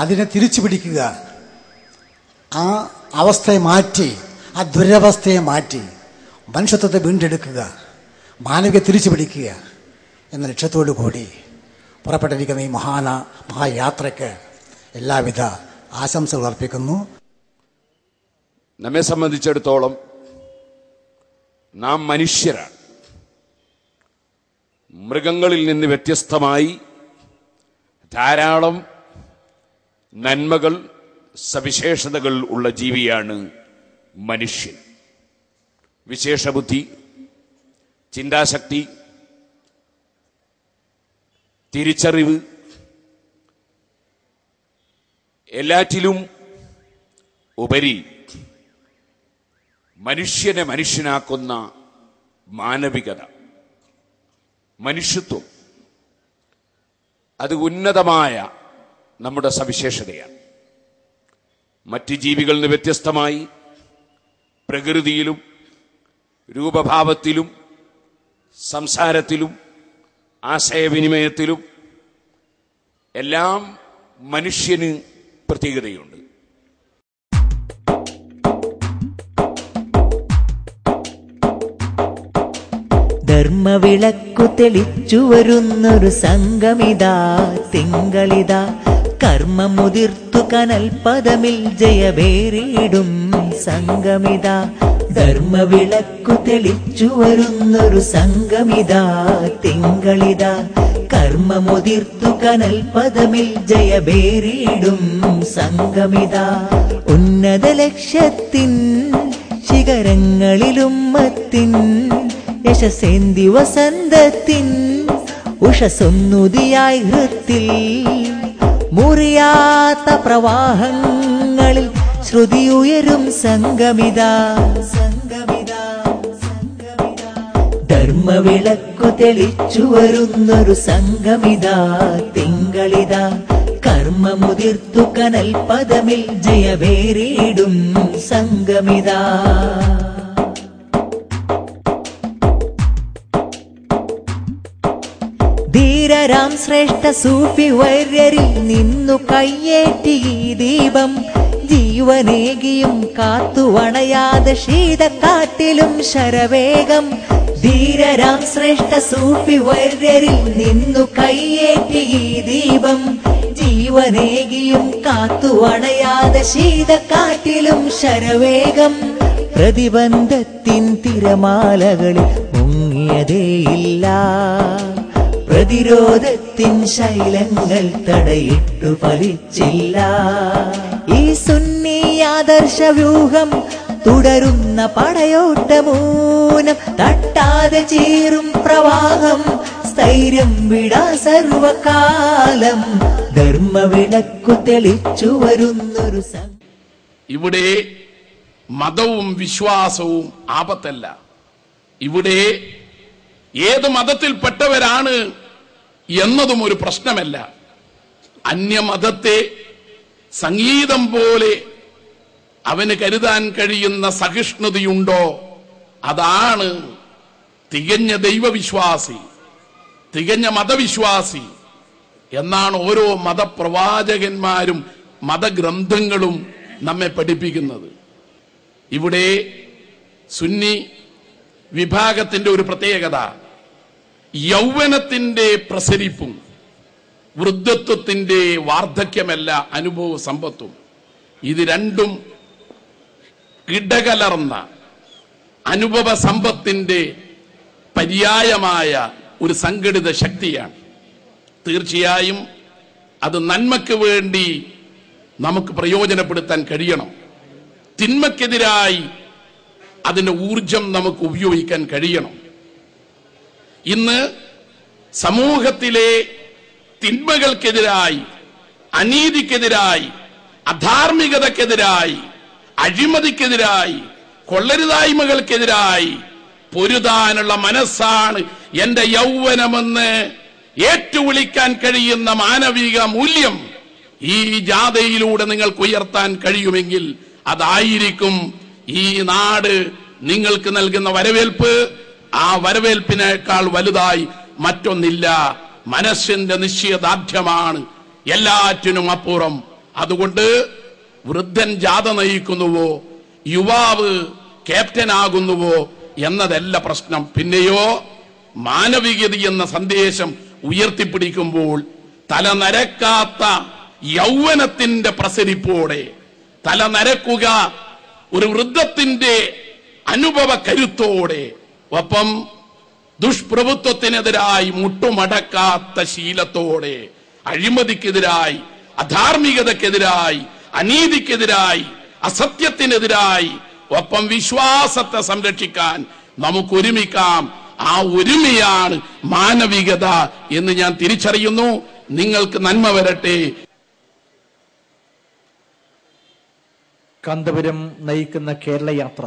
അതിനെ തിരിച്ചു പിടിക്കുക, ആ അവസ്ഥയെ മാറ്റി, ആ ദുരവസ്ഥയെ മാറ്റി മനുഷ്യത്വത്തെ വീണ്ടെടുക്കുക, മാനവിക തിരിച്ചു പിടിക്കുക എന്ന ലക്ഷ്യത്തോടു കൂടി പുറപ്പെട്ടിരിക്കുന്ന ഈ മഹായാത്രയ്ക്ക് എല്ലാവിധ ആശംസകൾ അർപ്പിക്കുന്നു. നമ്മെ സംബന്ധിച്ചിടത്തോളം നാം മനുഷ്യരാണ്. മൃഗങ്ങളിൽ നിന്ന് വ്യത്യസ്തമായി ധാരാളം നന്മകൾ, സവിശേഷതകൾ ഉള്ള ജീവിയാണ് മനുഷ്യൻ. വിശേഷബുദ്ധി, ചിന്താശക്തി, തിരിച്ചറിവ്, എല്ലാറ്റിലും ഉപരി മനുഷ്യനെ മനുഷ്യനാക്കുന്ന മാനവികത, മനുഷ്യത്വം, അത് ഉന്നതമായ നമ്മുടെ സവിശേഷതയാണ്. മറ്റ് ജീവികളിൽ നിന്ന് വ്യത്യസ്തമായി പ്രകൃതിയിലും രൂപഭാവത്തിലും സംസാരത്തിലും ആശയവിനിമയത്തിലും എല്ലാം മനുഷ്യന് പ്രത്യേകതയുണ്ട്. ധർമ്മവിളക്കു തെളിച്ചു വരുന്നൊരു സംഗമിതാ തിങ്കളിതാ, കർമ്മമുതിർത്തു കനൽപദമിൽ ജയബേറിയിടും സംഗമിതാ. ധർമ്മവിളക്കു തെളിച്ചു വരുന്നൊരു സംഗമിതാ തിങ്കളിതാ, കർമ്മമുതിർത്തു കനൽപദമിൽ ജയബേറിയിടും സംഗമിതാ. ഉന്നത ലക്ഷ്യത്തിൻ ശിഖരങ്ങളിലുമ്മത്തിൻ യശസേന്തി വസന്തത്തിൻ ഉഷസൊന്നുതിയായി ഹൃത്തിൽ, മുറിയാത്ത പ്രവാഹങ്ങളിൽ ശ്രുതിയുയരും സംഗമിതാ. ധർമ്മവിളക്കു തെളിച്ചു വരുന്നൊരു സംഗമിതാ തിങ്കളിതാ, കർമ്മമുതിർത്തു കനൽപദമിൽ ജയബേറിയിടും സംഗമിതാ. ധീരരാം ശ്രേഷ്ഠ സൂഫി വര്യരിൽ നിന്നു കയ്യേറ്റി ഈ ദീപം, ജീവനേകിയും കാത്തുവണയാതെ ശീതക്കാറ്റിലും ശരവേഗം. ധീരരാം ശ്രേഷ്ഠ സൂഫി വര്യരിൽ നിന്നു കയ്യേറ്റി ഈ ദീപം, ജീവനേകിയും കാത്തുവണയാതെ ശീതക്കാറ്റിലും ശരവേഗം. പ്രതിബന്ധത്തിൻ തിരമാലകളിൽ മുങ്ങിയതേയില്ല, പ്രതിരോധത്തിൻ ശൈലങ്ങൾ തടയിട്ടു ഫലിച്ചില്ല. ഈ സുന്നി ആദർശ വ്യൂഹം തുടരുന്ന പടയോട്ടമൂനം, തട്ടാതെ ചീറും പ്രവാഹം സ്ഥൈര്യം വിടാ സർവകാലം. ധർമ്മവിളക്കു തെളിച്ചു വരുന്നൊരു ഇവിടെ മതവും വിശ്വാസവും ആപത്തല്ല. ഇവിടെ ഏത് മതത്തിൽപ്പെട്ടവരാണ് എന്നതും ഒരു പ്രശ്നമല്ല. അന്യമതത്തെ സംഗീതം പോലെ അവന് കരുതാൻ കഴിയുന്ന സഹിഷ്ണുതയുണ്ടോ, അതാണ് തികഞ്ഞ ദൈവവിശ്വാസി, തികഞ്ഞ മതവിശ്വാസി എന്നാണ് ഓരോ മതപ്രവാചകന്മാരും മതഗ്രന്ഥങ്ങളും നമ്മെ പഠിപ്പിക്കുന്നത്. ഇവിടെ സുന്നി വിഭാഗത്തിന്റെ ഒരു പ്രത്യേകത യൗവനത്തിന്റെ പ്രസരിപ്പും വൃദ്ധത്വത്തിന്റെ വാർദ്ധക്യമല്ല അനുഭവ സമ്പത്തും. ഇത് രണ്ടും ഇടകലർന്ന അനുഭവ സമ്പത്തിന്റെ പര്യായമായ ഒരു സംഘടിത ശക്തിയാണ്. തീർച്ചയായും അത് നന്മയ്ക്ക് വേണ്ടി നമുക്ക് പ്രയോജനപ്പെടുത്താൻ കഴിയണം. തിന്മയ്ക്കെതിരായി അതിന്റെ ഊർജം നമുക്ക് ഉപയോഗിക്കാൻ കഴിയണം. ഇന്ന് സമൂഹത്തിലെ തിന്മകൾക്കെതിരായി, അനീതിക്കെതിരായി, അധാർമികതക്കെതിരായി, അഴിമതിക്കെതിരായി, കൊള്ളരുതായ്മകൾക്കെതിരായി പൊരുതാനുള്ള മനസ്സാണ് എന്റെ യൗവനമെന്ന് ഏറ്റുവിളിക്കാൻ കഴിയുന്ന മാനവിക മൂല്യം ഈ ജാഥയിലൂടെ നിങ്ങൾക്ക് ഉയർത്താൻ കഴിയുമെങ്കിൽ അതായിരിക്കും ഈ നാട് നിങ്ങൾക്ക് നൽകുന്ന വരവേൽപ്പ്. ആ വരവേൽപ്പിനേക്കാൾ വലുതായി മറ്റൊന്നില്ല. മനസ്സിന്റെ നിശ്ചയദാർഢ്യമാണ് എല്ലാറ്റിനും അപ്പുറം. അതുകൊണ്ട് വൃദ്ധൻ ജാഥ നയിക്കുന്നുവോ, യുവാവ് ക്യാപ്റ്റനാകുന്നുവോ എന്നതല്ല പ്രശ്നം. പിന്നെയോ മാനവികത എന്ന സന്ദേശം ഉയർത്തിപ്പിടിക്കുമ്പോൾ തല നരക്കാത്ത യൗവനത്തിന്റെ പ്രസരിപ്പോടെ തല നരക്കുക ഒരു വൃദ്ധത്തിന്റെ അനുഭവ കരുത്തോടെ, ഒപ്പം ദുഷ്പ്രഭുത്വത്തിനെതിരായി മുട്ടുമടക്കാത്ത ശീലത്തോടെ, അഴിമതിക്കെതിരായി, അധാർമികതക്കെതിരായി, അനീതിക്കെതിരായി, അസത്യത്തിനെതിരായി, ഒപ്പം വിശ്വാസത്തെ സംരക്ഷിക്കാൻ നമുക്ക് ഒരുമിക്കാം. ആ ഒരുമയാണ് മാനവികത എന്ന് ഞാൻ തിരിച്ചറിയുന്നു. നിങ്ങൾക്ക് നന്മ വരട്ടെ. കാന്തപുരം നയിക്കുന്ന കേരള യാത്ര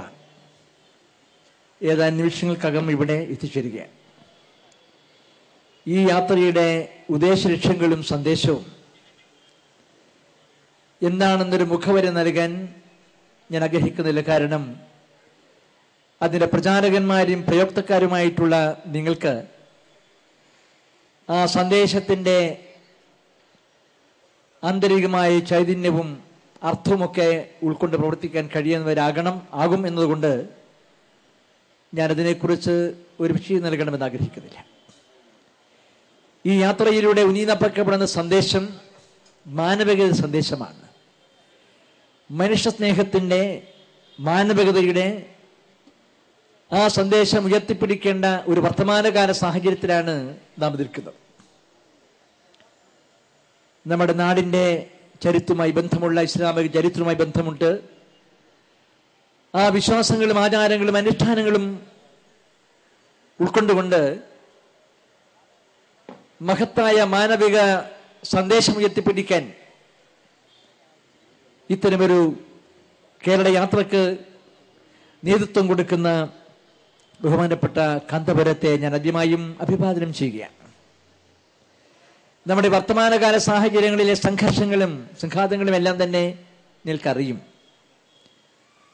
ഏതാനും നിമിഷങ്ങൾക്കകം ഇവിടെ എത്തിച്ചേരുകയാണ്. ഈ യാത്രയുടെ ഉദ്ദേശലക്ഷ്യങ്ങളും സന്ദേശവും എന്താണെന്നൊരു മുഖവര നൽകാൻ ഞാൻ ആഗ്രഹിക്കുന്നില്ല. കാരണം അതിൻ്റെ പ്രചാരകന്മാരും പ്രയോക്തക്കാരുമായിട്ടുള്ള നിങ്ങൾക്ക് ആ സന്ദേശത്തിൻ്റെ ആന്തരികമായ ചൈതന്യവും അർത്ഥവുമൊക്കെ ഉൾക്കൊണ്ട് പ്രവർത്തിക്കാൻ ആകും എന്നതുകൊണ്ട് ഞാനതിനെക്കുറിച്ച് ഒരു വിഷയം നൽകണമെന്ന് ആഗ്രഹിക്കുന്നില്ല. ഈ യാത്രയിലൂടെ ഉന്നയിക്കപ്പെടുന്ന സന്ദേശം മാനവികത സന്ദേശമാണ്. മനുഷ്യ സ്നേഹത്തിൻ്റെ, മാനവികതയുടെ ആ സന്ദേശം ഉയർത്തിപ്പിടിക്കേണ്ട ഒരു വർത്തമാനകാല സാഹചര്യത്തിലാണ് നാം നിൽക്കുന്നത്. നമ്മുടെ നാടിൻ്റെ ചരിത്രവുമായി ബന്ധമുള്ള ഇസ്ലാമിക ചരിത്രവുമായി ബന്ധമുണ്ട്. ആ വിശ്വാസങ്ങളും ആചാരങ്ങളും അനുഷ്ഠാനങ്ങളും ഉൾക്കൊണ്ടുകൊണ്ട് മഹത്തായ മാനവിക സന്ദേശം ഉയർത്തിപ്പിടിക്കാൻ ഇത്തരമൊരു കേരള യാത്രക്ക് നേതൃത്വം കൊടുക്കുന്ന ബഹുമാനപ്പെട്ട കാന്തപുരത്തെ ഞാൻ ആദ്യമായും അഭിവാദനം ചെയ്യുകയാണ്. നമ്മുടെ വർത്തമാനകാല സാഹചര്യങ്ങളിലെ സംഘർഷങ്ങളും സംഘാതങ്ങളും എല്ലാം തന്നെ നിങ്ങൾക്കറിയും.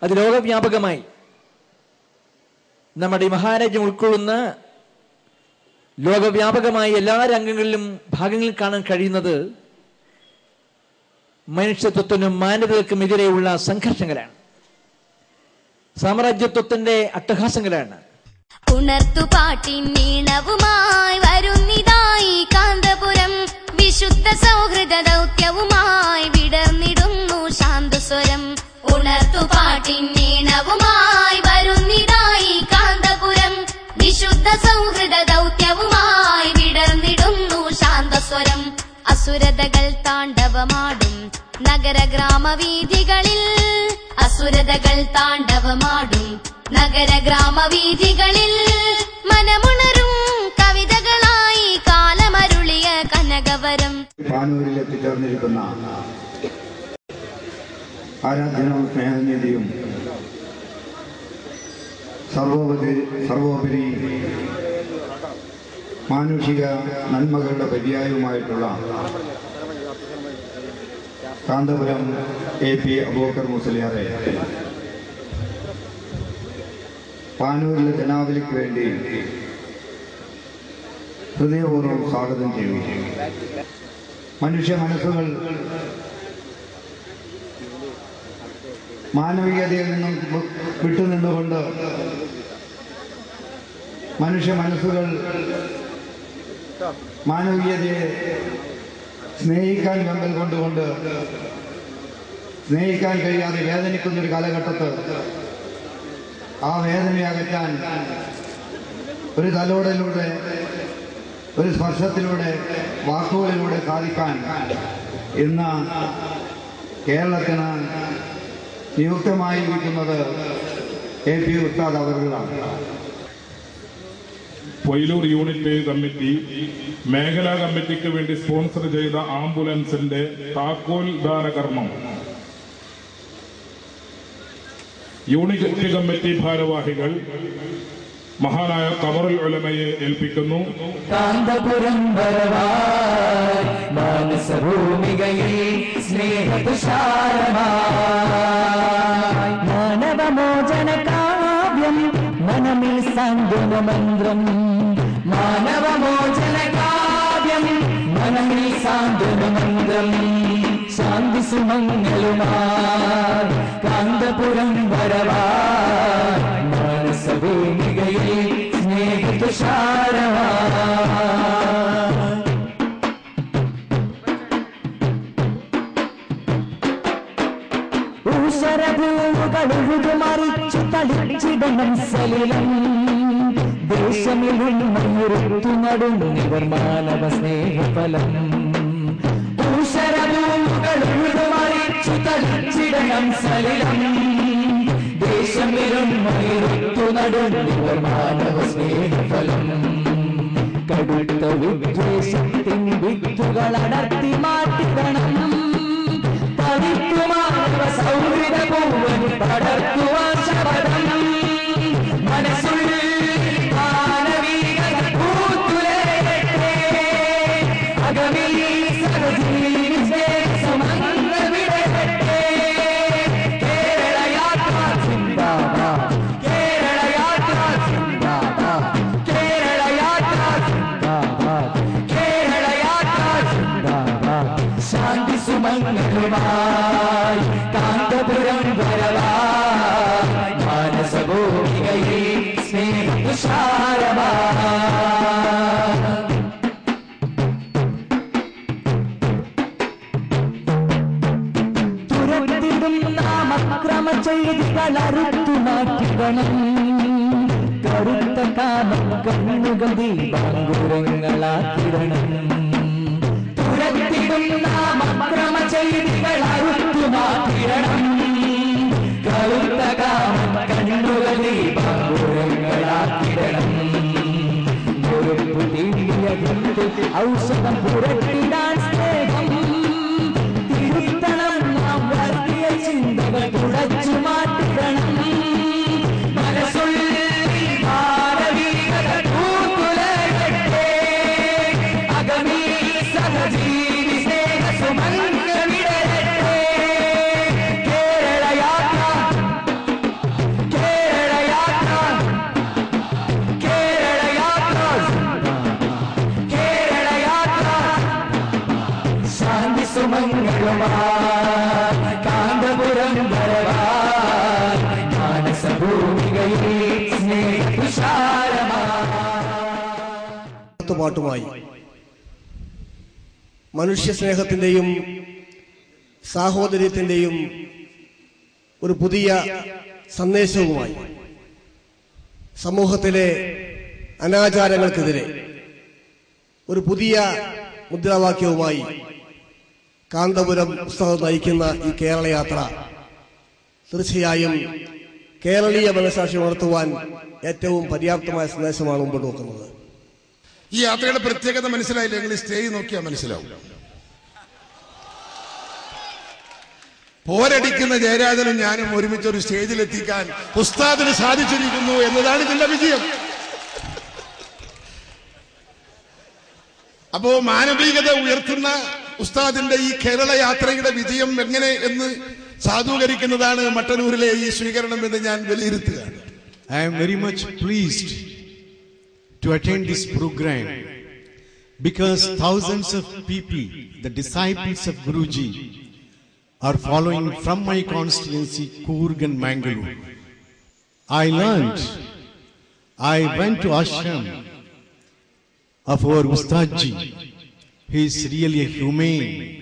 അത് ലോകവ്യാപകമായി നമ്മുടെ മഹാരാജ്യം ഉൾക്കൊള്ളുന്ന ലോകവ്യാപകമായി എല്ലാ രംഗങ്ങളിലും ഭാഗങ്ങളിൽ കാണാൻ കഴിയുന്നത് മനുഷ്യത്വത്തിനും മാനവികതയ്ക്കും എതിരെയുള്ള സംഘർഷങ്ങളാണ്, സാമ്രാജ്യത്വത്തിന്റെ അട്ടഹാസങ്ങളാണ്. ഉണർത്തുപാട്ടിൻ നീണവുമായി വരുന്നിതായി കാന്തപുരം, വിശുദ്ധ സൗഹൃദ ദൗത്യവുമായി വിടർന്നിടുന്നു ശാന്തസ്വരം. ഉണർത്തുപാട്ടിൻ നീണവുമായി വരുന്നിതായി കാന്തപുരം, വിശുദ്ധ സൗഹൃദ ദൗത്യവുമായി വിടർന്നിടുന്നു ശാന്തസ്വരം. അസുരതകൾ താണ്ഡവമാടും നഗര ഗ്രാമവീഥികളിൽ, അസുരതകൾ താണ്ഡവമാടും നഗര ഗ്രാമവീഥികളിൽ, മനമുണരും കവിതകളായി കാലമരുളിയ കനകവരം. പാനൂരിൽ എത്തിച്ചേർന്നിരിക്കുന്ന ആരാധനവും സ്നേഹനിധിയും സർവോപരി മാനുഷിക നന്മകളുടെ പര്യായവുമായിട്ടുള്ള കാന്തപുരം AP അബൂബക്കർ മുസ്ലിയാരെ പാനൂരിലെ ജനാവലിക്ക് വേണ്ടി ഹൃദയപൂർവ്വം സ്വാഗതം ചെയ്യുന്നു. മനുഷ്യ മനസ്സുകൾ മാനവികതയിൽ നിന്നും വിട്ടുനിന്നുകൊണ്ട് മനുഷ്യ മനസ്സുകൾ മാനവികതയെ സ്നേഹിക്കാൻ വെമ്പൽ കൊണ്ടുകൊണ്ട് സ്നേഹിക്കാൻ കഴിയാതെ വേദനിക്കുന്നൊരു കാലഘട്ടത്ത് ആ വേദനയെ അകറ്റാൻ ഒരു തലോടലിലൂടെ, ഒരു സ്പർശത്തിലൂടെ, വാക്കുകളിലൂടെ സാധിക്കാൻ ഇന്ന് കേരളത്തിന് നിയുക്തമായിരിക്കുന്നത് AP ഉസ്താദ് അവറുകളാണ്. പൊയിലൂർ യൂണിറ്റ് കമ്മിറ്റി മേഖലാ കമ്മിറ്റിക്ക് വേണ്ടി സ്പോൺസർ ചെയ്ത ആംബുലൻസിന്റെ താക്കോൽ ദാന കർമ്മം യൂണിറ്റ് കമ്മിറ്റി ഭാരവാഹികൾ മഹാനായ ഖമറുൽ ഉലമയെ ഏൽപ്പിക്കുന്നു. കാന്തപുരം വരവായി മാനസഭൂമികയിൽ സ്നേഹതുഷാരമായി മാനവമോചന കാവ്യം മനമിൽ സാന്ത്വന മന്ത്രം മാനവമോചന കാവ്യം മനമിൽ സാന്ത്വന മന്ത്രം ശാന്തി സുമംഗലുമായി കാന്തപുരം വരവായി മാനസഭൂമികയിൽ സ്നേഹതുഷാരമായി ഊഷരഭൂമുകളുഴുതു മറിച്ചു തളിച്ചിടണം സലിലം ദേശമിഴുന്നു നടുന്നിവർ മാനവ സ്നേഹഫലം ഊഷരഭൂമുകളുഴുതു മറിച്ചു തളിച്ചിടണം സലിലം ദേശമിഴുന്നു നടുന്നിവർ മാനവ സ്നേഹഫലം കടുത്ത വിദ്വേഷത്തിൻ വിത്തുകൾ അടർത്തി മാറ്റിടണം പവിത്രമാനവ സൗഹൃദ പൂവൻ പടർത്തുവാൻ ശപഥം മനസ്സുള്ളിൽ മാനവീകത പൂത്തുലയട്ടെ അകമിൽ സഹജീവി സ്നേഹസുമങ്ങൾ വിടരട്ടെ കേരള യാത്ര സിന്ദാബാദ് കേരള യാത്ര സിന്ദാബാദ് കേരള യാത്ര സിന്ദാബാദ് കേരള യാത്ര സിന്ദാബാദ് ശാന്തി സുമംഗലുമായി കാന്തപുരം വരവായി മാനസഭൂമികയിൽ സ്നേഹതുഷാരമായി തുരത്തിടും നാമക്രമ ചെയ്തികൾ അറുത്തു മാറ്റിടണം കറുത്ത കാമം കണ്ണുകൾ ദീപാങ്കുരങ്ങളാക്കിടണം തുരത്തിടും നാമക്രമ ചെയ്തികൾ അറുത്തു മാറ്റിടണം കറുത്ത കാമം കണ്ണുകൾ ദീപാങ്കുരങ്ങളാക്കിടണം ഔഷധം പുരട്ടിടാൻ സ്നേഹം തിരുത്തണം നാം വർഗീയ ചിന്തകൾ തുടച്ചു മാറ്റിടണം മനസ്സുള്ളിൽ മാനവീകത പൂത്തുലയട്ടെ അകമിൽ സഹജീവി സ്നേഹസുമങ്ങൾ വിടരട്ടെ കേരള യാത്ര കേരള യാത്ര കേരള യാത്ര കേരള യാത്ര ശാന്തി സുമംഗലുമായി കാന്തപുരം വരവായി മാനസഭൂമികയിൽ സ്നേഹതുഷാരമായി പാട്ടുമായി മനുഷ്യ സ്നേഹത്തിന്റെയും സാഹോദര്യത്തിന്റെയും ഒരു പുതിയ സന്ദേശവുമായി സമൂഹത്തിലെ അനാചാരങ്ങൾക്കെതിരെ ഒരു പുതിയ മുദ്രാവാക്യവുമായി കാന്തപുരം ഉസ്താദ് നയിക്കുന്ന ഈ കേരള യാത്ര തീർച്ചയായും കേരളീയ മനസാക്ഷി ഉണർത്തുവാൻ ഏറ്റവും പര്യാപ്തമായ സന്ദേശമാണ് മുമ്പോട്ട് വെക്കുന്നത്. ഈ യാത്രയുടെ പ്രത്യേകത മനസ്സിലായില്ല, നിങ്ങൾ സ്റ്റേജ് നോക്കിയാൽ മനസ്സിലാവും. പോരടിക്കുന്ന ജയരാജനും ഞാനും ഒരുമിച്ച് ഒരു സ്റ്റേജിലെത്തിക്കാൻ ഉസ്താദിന് സാധിച്ചിരിക്കുന്നു എന്നതാണ് ഇതിന്റെ വിജയം. അപ്പോ മാനവികത ഉയർത്തുന്ന ഉസ്താദിന്റെ ഈ കേരള യാത്രയുടെ വിജയം എങ്ങനെ എന്ന് സാധൂകരിക്കുന്നതാണ് മട്ടന്നൂരിലെ ഈ സ്വീകരണം എന്ന് ഞാൻ വിലയിരുത്തുകയാണ്. I am very much pleased to attend this program because thousands of people, the disciples of Guruji, are following from my constituency, Coorg and Mangalore. I went to ashram of our Ustadji He is really a humane.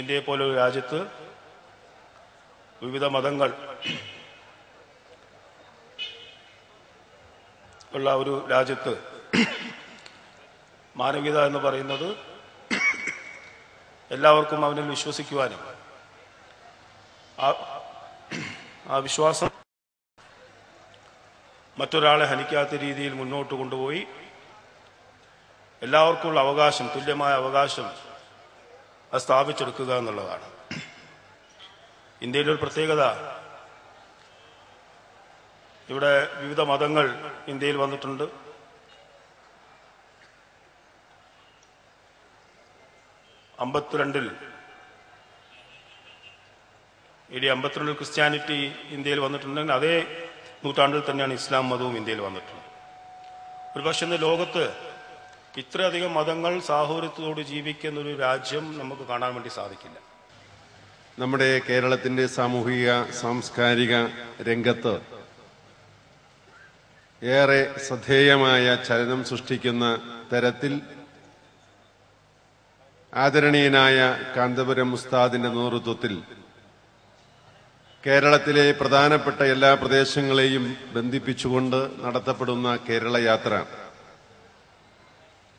ഇന്ത്യയെ പോലൊരു രാജ്യത്ത് വിവിധ മതങ്ങൾ ഉള്ള ഒരു രാജ്യത്ത് മാനവികത എന്ന് പറയുന്നത് എല്ലാവർക്കും അവനിൽ വിശ്വസിക്കുവാനും ആ വിശ്വാസം മറ്റൊരാളെ ഹനിക്കാത്ത രീതിയിൽ മുന്നോട്ട് കൊണ്ടുപോയി എല്ലാവർക്കുമുള്ള അവകാശം, തുല്യമായ അവകാശം അത് സ്ഥാപിച്ചെടുക്കുക എന്നുള്ളതാണ്. ഇന്ത്യയിലെ ഒരു പ്രത്യേകത, ഇവിടെ വിവിധ മതങ്ങൾ ഇന്ത്യയിൽ വന്നിട്ടുണ്ട്. AD 52 ക്രിസ്ത്യാനിറ്റി ഇന്ത്യയിൽ വന്നിട്ടുണ്ടെങ്കിൽ അതേ നൂറ്റാണ്ടിൽ തന്നെയാണ് ഇസ്ലാം മതവും ഇന്ത്യയിൽ വന്നിട്ടുള്ളത്. ഒരുപക്ഷെ ഇന്ന് ലോകത്ത് ഇത്രയധികം മതങ്ങൾ സാഹോദര്യത്തോട് ജീവിക്കുന്ന ഒരു രാജ്യം നമുക്ക് കാണാൻ വേണ്ടി സാധിക്കില്ല. നമ്മുടെ കേരളത്തിൻ്റെ സാമൂഹിക സാംസ്കാരിക രംഗത്ത് ഏറെ ശ്രദ്ധേയമായ ചലനം സൃഷ്ടിക്കുന്ന തരത്തിൽ ആദരണീയനായ കാന്തപുരം ഉസ്താദിന്റെ നേതൃത്വത്തിൽ കേരളത്തിലെ പ്രധാനപ്പെട്ട എല്ലാ പ്രദേശങ്ങളെയും ബന്ധിപ്പിച്ചുകൊണ്ട് നടത്തപ്പെടുന്ന കേരള യാത്ര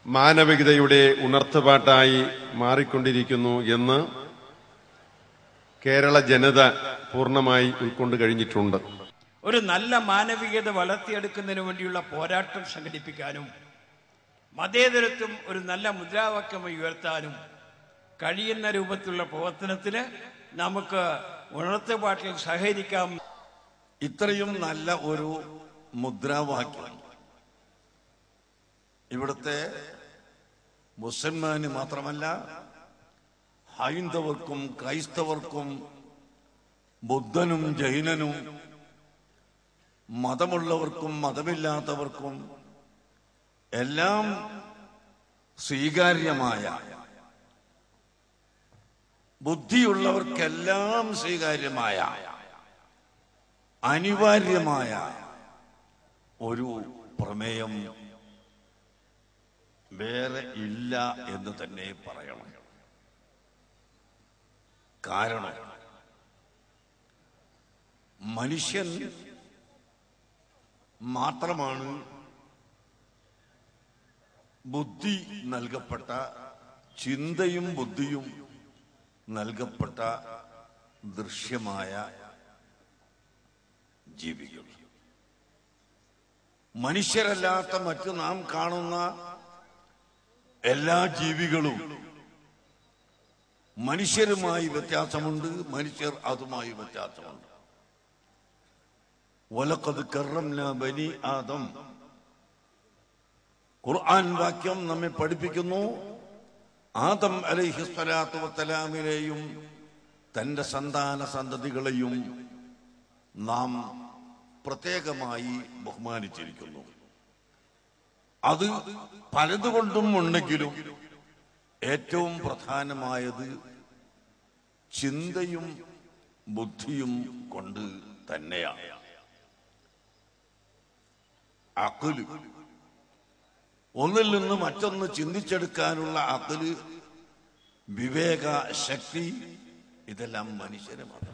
മാനവികതയുടെ ഉണർത്തുപാട്ടായി മാറിക്കൊണ്ടിരിക്കുന്നു എന്ന് കേരള ജനത പൂർണ്ണമായി ഉൾക്കൊണ്ട് കഴിഞ്ഞിട്ടുണ്ട്. ഒരു നല്ല മാനവികത വളർത്തിയെടുക്കുന്നതിന് വേണ്ടിയുള്ള പോരാട്ടം സംഘടിപ്പിക്കാനും മതേതരത്വം ഒരു നല്ല മുദ്രാവാക്യമായി ഉയർത്താനും കഴിയുന്ന രൂപത്തിലുള്ള പ്രവർത്തനത്തിന് നമുക്ക് ഉണർത്തുപാട്ടിൽ സഹകരിക്കാം. ഇത്രയും നല്ല ഒരു മുദ്രാവാക്യം ഇവിടുത്തെ മുസൽമാന് മാത്രമല്ല ഹൈന്ദവർക്കും ക്രൈസ്തവർക്കും ബുദ്ധനും ജൈനനും മതമുള്ളവർക്കും മതമില്ലാത്തവർക്കും എല്ലാം സ്വീകാര്യമായ, ബുദ്ധിയുള്ളവർക്കെല്ലാം സ്വീകാര്യമായ, അനിവാര്യമായ ഒരു പ്രമേയം വേറെ ഇല്ല എന്ന് തന്നെ പറയണം. കാരണം മനുഷ്യൻ മാത്രമാണ് ബുദ്ധി നൽകപ്പെട്ട, ചിന്തയും ബുദ്ധിയും നൽകപ്പെട്ട ദൃശ്യമായ ജീവികൾ. മനുഷ്യരല്ലാത്ത മറ്റു നാം കാണുന്ന എല്ലാ ജീവികളും മനുഷ്യരുമായി വ്യത്യാസമുണ്ട്, മനുഷ്യർ അതുമായി വ്യത്യാസമുണ്ട്. വലഖദ് കറംനാ ബനി ആദം ഖുർആൻ വാക്യം നമ്മെ പഠിപ്പിക്കുന്നു, ആദം അലൈഹിസ്സലാത്തു വസ്സലാമിനെയും തന്റെ സന്താന സന്തതികളെയും നാം പ്രത്യേകമായി ബഹുമാനിച്ചിരിക്കുന്നു. അത് പലതുകൊണ്ടും ഉണ്ടെങ്കിലും ഏറ്റവും പ്രധാനമായത് ചിന്തയും ബുദ്ധിയും കൊണ്ട് തന്നെയാണ്. അഖ്ല്, ഒന്നിൽ നിന്ന് മറ്റൊന്ന് ചിന്തിച്ചെടുക്കാനുള്ള അഖ്ല്, വിവേക ശക്തി, ഇതെല്ലാം മനുഷ്യന് മാത്രം.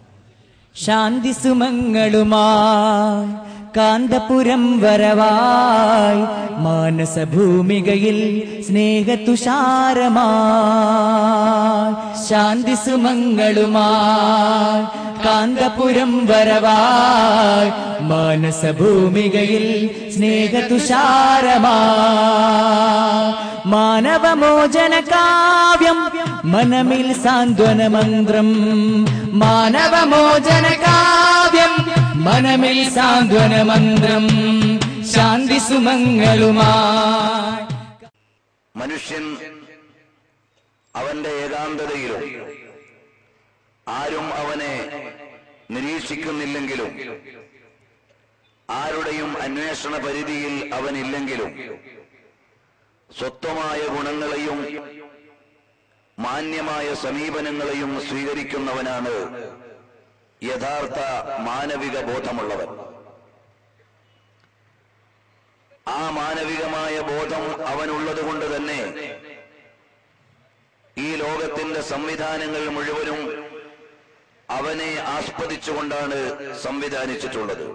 ശാന്തി സുമങ്ങളുമായി കാന്തപുരം വരവായി മാനസഭൂമികയിൽ സ്നേഹതുഷാരമായി. ശാന്തി സുമങ്ങളുമായി കാന്തപുരം വരവായി മാനസഭൂമികയിൽ സ്നേഹതുഷാരമായി. മാനവമോചന കാവ്യം മനമിൽ സാന്ത്വന മന്ത്രം. മാനവമോചന കാവ്യം മനമിൽ സാന്ത്വന മന്ത്രം. ശാന്തി സുമങ്ങളുമായി. മനുഷ്യൻ അവന്റെ ഏകാന്തതയിലും ആരും അവനെ നിരീക്ഷിക്കുന്നില്ലെങ്കിലും ആരുടെയും അന്വേഷണ പരിധിയിൽ അവനില്ലെങ്കിലും സ്വത്വമായ ഗുണങ്ങളെയും മാന്യമായ സമീപനങ്ങളെയും സ്വീകരിക്കുന്നവനാണ് യഥാർത്ഥ മാനവിക ബോധമുള്ളവൻ. ആ മാനവികമായ ബോധം അവനുള്ളത് കൊണ്ട് തന്നെ ഈ ലോകത്തിന്റെ സംവിധാനങ്ങൾ മുഴുവനും അവനെ ആസ്പദിച്ചുകൊണ്ടാണ് സംവിധാനിച്ചിട്ടുള്ളത്.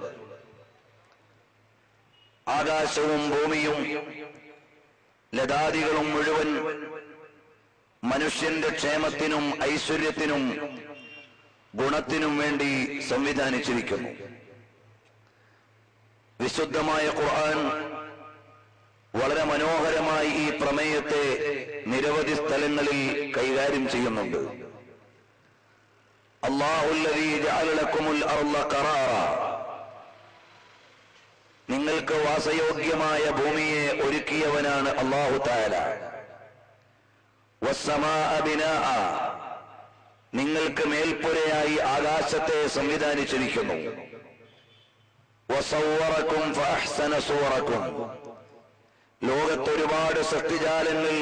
ആകാശവും ഭൂമിയും ലതാദികളും മുഴുവൻ മനുഷ്യന്റെ ക്ഷേമത്തിനും ഐശ്വര്യത്തിനും ഗുണത്തിനും വേണ്ടി സംവിധാനിച്ചിരിക്കുന്നു. വിശുദ്ധമായ ഖുർആൻ വളരെ മനോഹരമായി ഈ പ്രമേയത്തെ നിരവധി സ്ഥലങ്ങളിൽ കൈകാര്യം ചെയ്യുന്നുണ്ട്. അല്ലാഹുല്ലദീ ജഅല ലക്കുമുൽ അർള ഖറാറ, നിങ്ങൾക്ക് വാസയോഗ്യമായ ഭൂമിയെ ഒരുക്കിയവനാണ് അല്ലാഹു തആല. വസ്സമാഅ ബിനാഅ, നിങ്ങൾക്ക് മേൽപ്പുരയായി ആകാശത്തെ സംവിധാനിച്ചിരിക്കുന്നു. വസവ്വറകും ഫഅഹ്സന സുവറകും, ലോകത്തൊരുപാട് സൃഷ്ടിജാലങ്ങൾ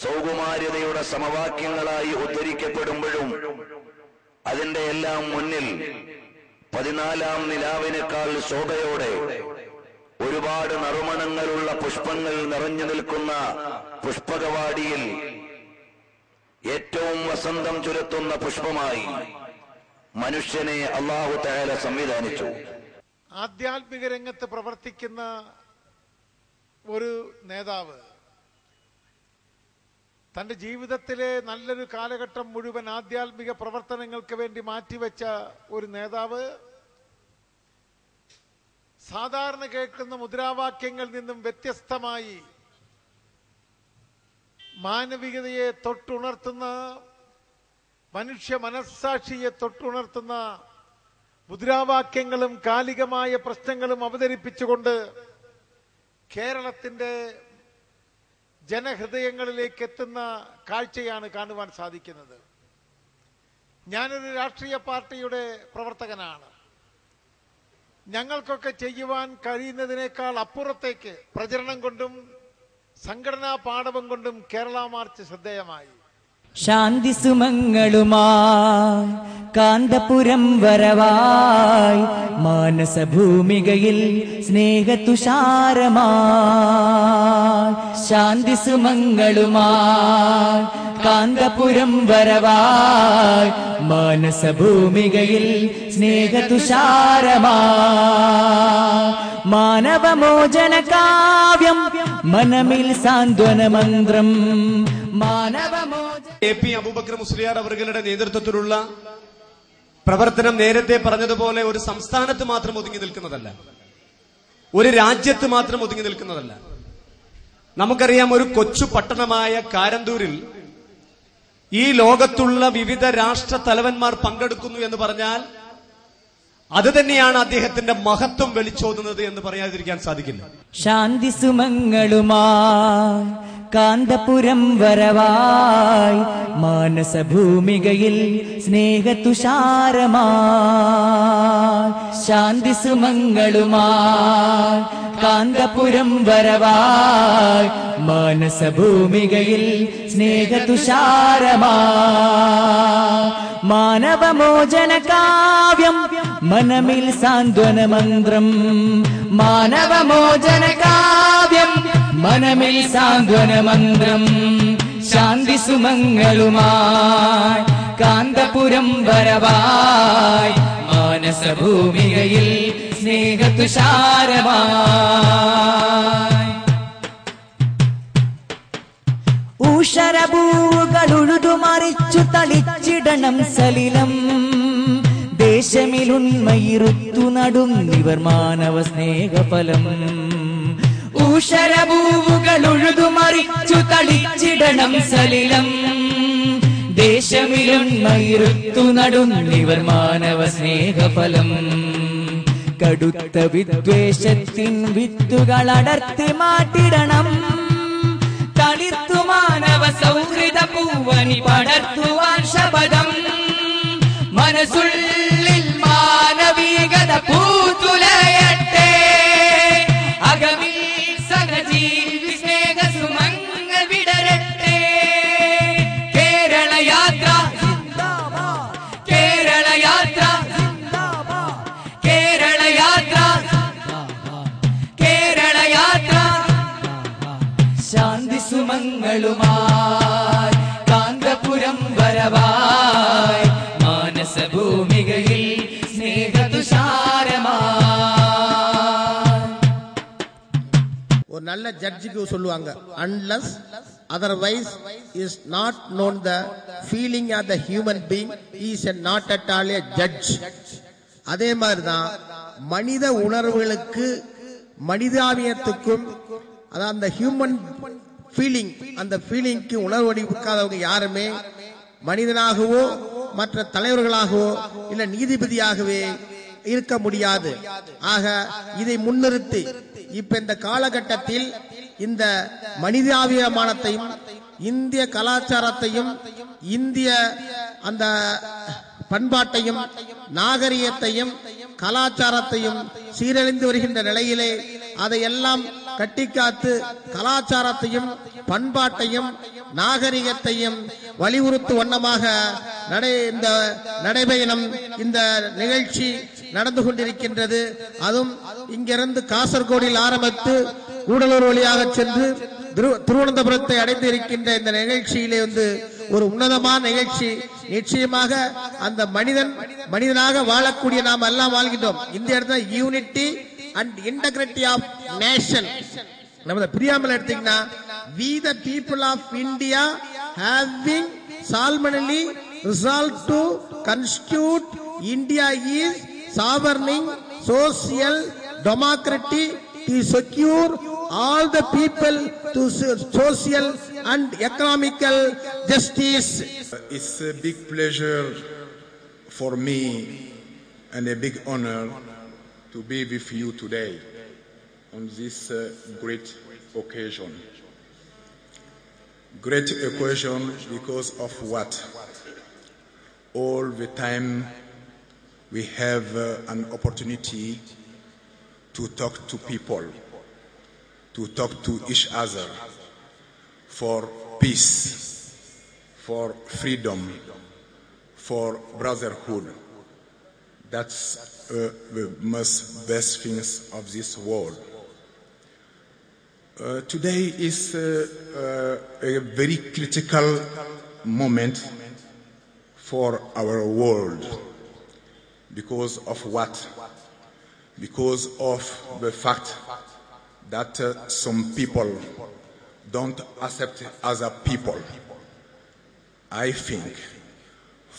സൗകുമാര്യതയുടെ സമവാക്യങ്ങളായി ഉദ്ധരിക്കപ്പെടുമ്പോഴും അതിന്റെ എല്ലാം മുന്നിൽ 14-ാം നിലാവിനേക്കാൾ ശോഭയോടെ ഒരുപാട് നറുമണങ്ങളുള്ള പുഷ്പങ്ങൾ നിറഞ്ഞു നിൽക്കുന്ന പുഷ്പകവാടിയിൽ ഏറ്റവും വസന്തം ചുരത്തുന്ന പുഷ്പമായി മനുഷ്യനെ അല്ലാഹു തആല സംവിധാനിച്ചു. ആധ്യാത്മിക രംഗത്ത് പ്രവർത്തിക്കുന്ന ഒരു നേതാവ് തന്റെ ജീവിതത്തിലെ നല്ലൊരു കാലഘട്ടം മുഴുവൻ ആധ്യാത്മിക പ്രവർത്തനങ്ങൾക്ക് വേണ്ടി മാറ്റിവെച്ച ഒരു നേതാവ് സാധാരണ കേൾക്കുന്ന മുദ്രാവാക്യങ്ങളിൽ നിന്നും വ്യത്യസ്തമായി മാനവികതയെ തൊട്ടുണർത്തുന്ന, മനുഷ്യ മനസ്സാക്ഷിയെ തൊട്ടുണർത്തുന്ന മുദ്രാവാക്യങ്ങളും കാലികമായ പ്രശ്നങ്ങളും അവതരിപ്പിച്ചുകൊണ്ട് കേരളത്തിന്റെ ജനഹൃദയങ്ങളിലേക്ക് എത്തുന്ന കാഴ്ചയാണ് കാണുവാൻ സാധിക്കുന്നത്. ഞാനൊരു രാഷ്ട്രീയ പാർട്ടിയുടെ പ്രവർത്തകനാണ്. ഞങ്ങൾക്കൊക്കെ ചെയ്യുവാൻ കഴിയുന്നതിനേക്കാൾ അപ്പുറത്തേക്ക് പ്രചരണം കൊണ്ടും സംഘടനാ പാടവം കൊണ്ടും കേരള മാർച്ച് ശ്രദ്ധേയമായി. ശാന്തി സുമങ്ങളുമായി കാന്തപുരം വരവായി മാനസഭൂമികയിൽ സ്നേഹതുഷാരമായി. ശാന്തി സുമങ്ങളുമായി കാന്തപുരം വരവായി മാനസഭൂമികയിൽ സ്നേഹതുഷാരമായി. മാനവമോചന കാവ്യം മനമിൽ സാന്ത്വന മന്ത്രം. AP അബൂബക്കർ മുസ്ലിയാർ അവരുടെ നേതൃത്വത്തിലുള്ള പ്രവർത്തനം നേരത്തെ പറഞ്ഞതുപോലെ ഒരു സംസ്ഥാനത്ത് മാത്രം ഒതുങ്ങി നിൽക്കുന്നതല്ല, ഒരു രാജ്യത്ത് മാത്രം ഒതുങ്ങി നിൽക്കുന്നതല്ല. നമുക്കറിയാം, ഒരു കൊച്ചു പട്ടണമായ കാരന്തൂരിൽ ഈ ലോകത്തുള്ള വിവിധ രാഷ്ട്ര തലവന്മാർ പങ്കെടുക്കുന്നു എന്ന് പറഞ്ഞാൽ അത് തന്നെയാണ് അദ്ദേഹത്തിന്റെ മഹത്വം വിളിച്ചോതുന്നത് എന്ന് പറയാതിരിക്കാൻ സാധിക്കില്ല. ശാന്തി സുമങ്ങളുമായി കാന്തപുരം വരവായി മാനസഭൂമികയിൽ സ്നേഹതുഷാരമായി. ശാന്തി സുമങ്ങളുമായി കാന്തപുരം വരവായി മാനസഭൂമികയിൽ സ്നേഹതുഷാരമായി. മാനവമോചന കാവ്യം മനമിൽ സാന്ത്വന മന്ത്രം. മാനവമോചന കാവ്യം മനമിൽ സാന്ത്വന മന്ത്രം. ശാന്തി സുമങ്ങളുമായി കാന്തപുരം വരവായി മാനസഭൂമികയിൽ സ്നേഹതുഷാരമായി. ഊഷരഭൂകളുഴുതുമറിച്ചു തളിച്ചിടണം സലിലം. ദേശമിലുണ്മയിരുത്തു നടുന്നിവർ മാനവ സ്നേഹഫലം. ഊഷരഭൂകളുഴുതുമറിച്ചു തളിച്ചിടണം സലിലം. ദേശമിലുണ്മയിരുത്തു നടുന്നിവർ മാനവ സ്നേഹഫലം. കടുത്ത വിദ്വേഷത്തിൻ വിത്തുകൾ അടർത്തി മാറ്റിടണം. തളിർത്തു മാനവ സൗഹൃദ പൂവനി പടർത്തുവാൻ ശപഥം. മനസ്സുള്ളിൽ മാനവികത പൂത്തുലയട്ടെ. അകമിൽ സഹജീവി സ്നേഹ സുമങ്ങൾ വിടരട്ടെ. കേരള യാത്ര കേരള യാത്ര കേരള യാത്ര കേരള യാത്ര. ശാന്തി സുമങ്ങളുമായി കാന്തപുരം വരവായി മാനസഭൂമികയിൽ സ്നേഹതുഷാരമായി. ஒரு நல்ல ஜட்ஜுக்கு சொல்லுவாங்க, unless otherwise is not known the feeling of the human being, he is not at all a judge. அதே மாதிரி தான் மனித உணர்வுகளுக்கு மனிதாபியத்துக்கும் அதான் அந்த ஹியூமன் ஃபீலிங், அந்த ஃபீலிங்க்கு உணர்வு வடிவுக்காதவங்க யாருமே மனிதனாகவோ மற்ற தலைவர்களாகவோ இல்ல நீதிபதியாகவே இருக்க முடியாது. ஆக இதை முன்னிறுத்தி இப்ப இந்த காலகட்டத்தில் இந்த மனிதாபிமானத்தையும் இந்திய கலாச்சாரத்தையும் இந்திய அந்த பண்பாட்டையும் நாகரிகத்தையும் கலாச்சாரத்தையும் சீரழிந்து வருகின்ற நிலையிலே அதையெல்லாம் கட்டிக்காத்து கலாச்சாரத்தையும் பண்பாட்டையும் நாகரிகத்தையும் வலியுறுத்து வண்ணமாக இந்த நடைபயணம் இந்த நிகழ்ச்சி நடந்து கொண்டிருக்கின்றது. அதுவும் இங்கிருந்து காசர்கோடில் ஆரம்பித்து கூடலூர் வழியாக சென்று திருவனந்தபுரத்தை அடைந்து இருக்கின்ற இந்த நிகழ்ச்சியிலே ஒரு உன்னதமான நிகழ்ச்சி. நிச்சயமாக அந்த மனிதனாக வாழக்கூடிய நாம் எல்லாம் வாழ்கின்றோம். இந்த இடத்துல unity and integrity of nation. நம்ம பிரியாமல் எடுத்தீங்கன்னா, we the people of India having solemnly resolved to constitute India is sovereign, social, democratic, to secure all the people to social and economical justice. It's a big pleasure for me and a big honor to be with you today on this great occasion. Great occasion because of what? All the time we have an opportunity to talk to people, to talk to each other for peace, for freedom, for brotherhood. That's the most best things of this world. Today is a very critical moment for our world. Because of what? Because of the fact that some people don't accept other people. I think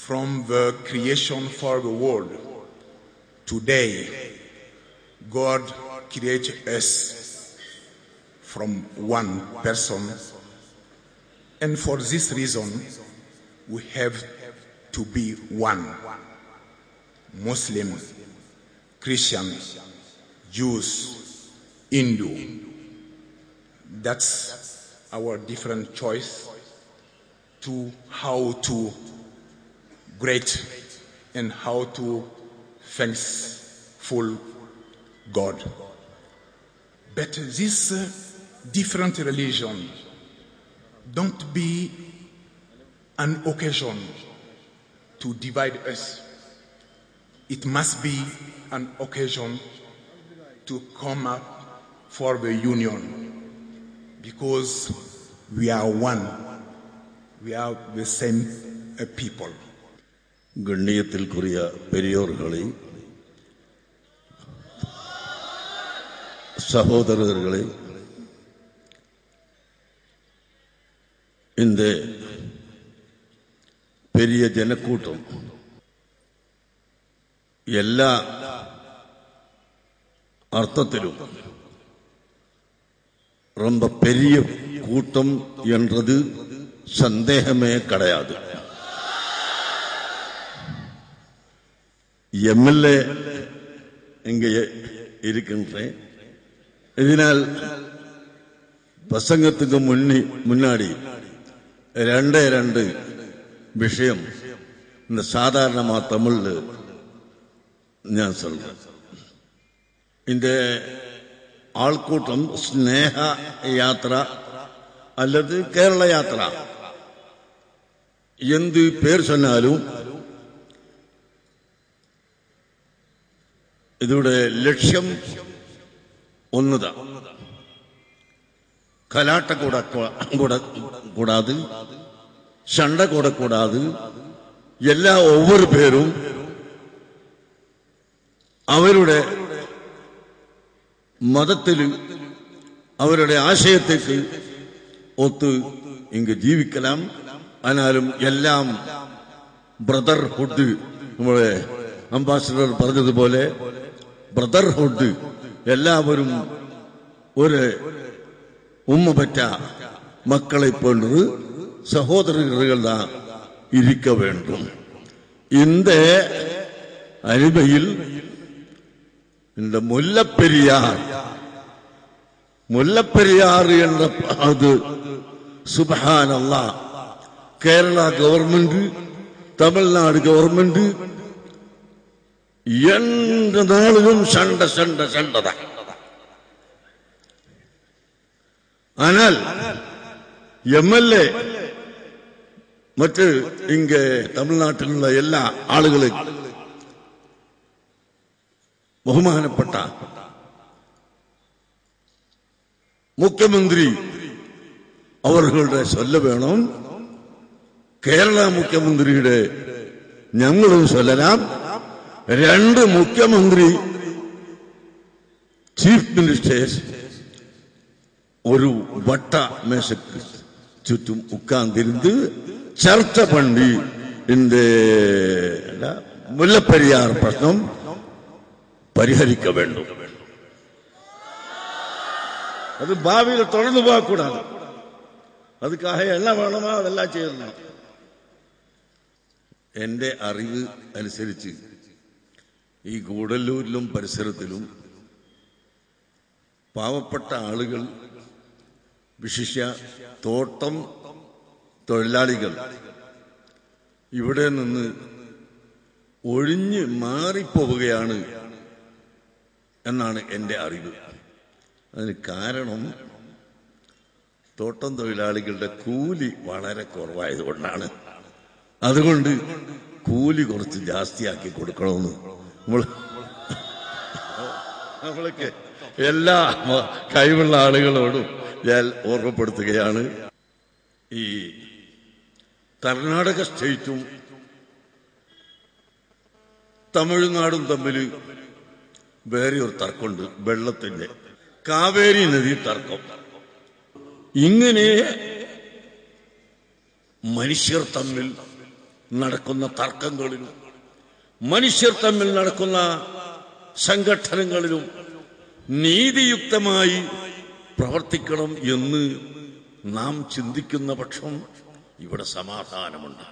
from the creation for the world, today God created us from one person, and for this reason we have to be one. Muslim, Christians, Jews, Hindu. That's our different choice to how to great and how to thankful God. But this different religion don't be an occasion to divide us. It must be an occasion to come up for the union, because we are one. We are the same people. கண்ணியத்திற்குரிய பெரியோர்களே, சகோதரர்களே, இந்த பெரிய ஜனக்கூட்டம் எல்லா அர்த்தத்திலும் ரொம்ப பெரிய கூட்டம் என்றது சந்தேகமே கிடையாது. எம்எல்ஏ இங்கே இருக்கின்றேன். இதனால் பிரசங்கத்துக்கு முன்னாடி ரெண்டு விஷயம் இந்த சாதாரணமா தமிழ்ல ഞാൻ சொல்றேன். இந்த ആൾക്കൂട്ടം സ്നേഹ യാത്ര அல்லது കേരള യാത്ര എന്ത് പേര് சொன்னாலும் இதோட லட்சியம் ஒண்ணுதான். கலாட்ட கூடாது, சண்டை கூடாது. എല്ലാ ஒவ்வொரு പേരും അവരുടെ മതത്തിൽ അവരുടെ ആശയത്തേക്ക് ഒത്ത് ഇങ്ങ് ജീവിക്കണം. ആനാലും എല്ലാം ബ്രദർഹുഡ്, നമ്മളെ അംബാസിഡർ പറഞ്ഞതുപോലെ ബ്രദർഹുഡ്, എല്ലാവരും ഒരു ഉമ്മ പറ്റ മക്കളെ പോன்று സഹോദരர்களா இருக்க வேண்டும். இந்த அருமையில் இந்த முல்லப்பெரியார் என்ற அது சுப்ஹானல்லாஹ், கேரளா கவர்மெண்ட், தமிழ்நாடு கவர்மெண்ட் எந்த நாளிலும் சண்டைதான். ஆனால் எம்எல்ஏ மற்ற இங்க தமிழ்நாட்டில் உள்ள எல்லா ஆளுகளும் ബഹുമാനപ്പെട്ട മുഖ്യമന്ത്രി അവരുടെ ചൊല്ല വേണം. കേരള മുഖ്യമന്ത്രിയുടെ ഞങ്ങളും ചൊല്ലലാം. രണ്ട് മുഖ്യമന്ത്രി ചീഫ് മിനിസ്റ്റേഴ്സ് ഒരു വട്ട മേശക്ക് ചുറ്റും ഉட்கார்ந்திருந்து ചർച്ച பண்ணி இந்த മുല്ലപ്പെരിയാർ പ്രശ്നം പരിഹരിക്ക வேண்டும். അത് ഭാവിയിൽ തുടർന്നു പോകக்கூடாது. അതുക്കാக എല്ലാം വേണമോ അതെല്ലാം ചെയ്യണം. എന്റെ അറിവ് അനുസരിച്ച് ഈ ഗൂഡല്ലൂരിലും പരിസരത്തിലും പാവപ്പെട്ട ആളുകൾ, വിശിഷ്യ തോട്ടം തൊഴിലാളികൾ ഇവിടെ നിന്ന് ഒഴിഞ്ഞ് മാറിപ്പോവുകയാണ് എന്നാണ് എന്റെ അറിവ്. അതിന് കാരണം തോട്ടം തൊഴിലാളികളുടെ കൂലി വളരെ കുറവായതുകൊണ്ടാണ്. അതുകൊണ്ട് കൂലി കുറച്ച് ജാസ്തിയാക്കി കൊടുക്കണമെന്ന് നമ്മൾക്ക് എല്ലാ കഴിവുള്ള ആളുകളോടും ഞാൻ ഓർമ്മപ്പെടുത്തുകയാണ്. ഈ കർണാടക സ്റ്റേറ്റും തമിഴ്നാടും തമ്മിൽ വേറെ ഒരു തർക്കമുണ്ട്, വെള്ളത്തിന്റെ. കാവേരി നദി തർക്കം. ഇങ്ങനെ മനുഷ്യർ തമ്മിൽ നടക്കുന്ന തർക്കങ്ങളിലും മനുഷ്യർ തമ്മിൽ നടക്കുന്ന സംഘടനകളിലും നീതിയുക്തമായി പ്രവർത്തിക്കണം എന്ന് നാം ചിന്തിക്കുന്ന പക്ഷം ഇവിടെ സമാധാനമുണ്ട്.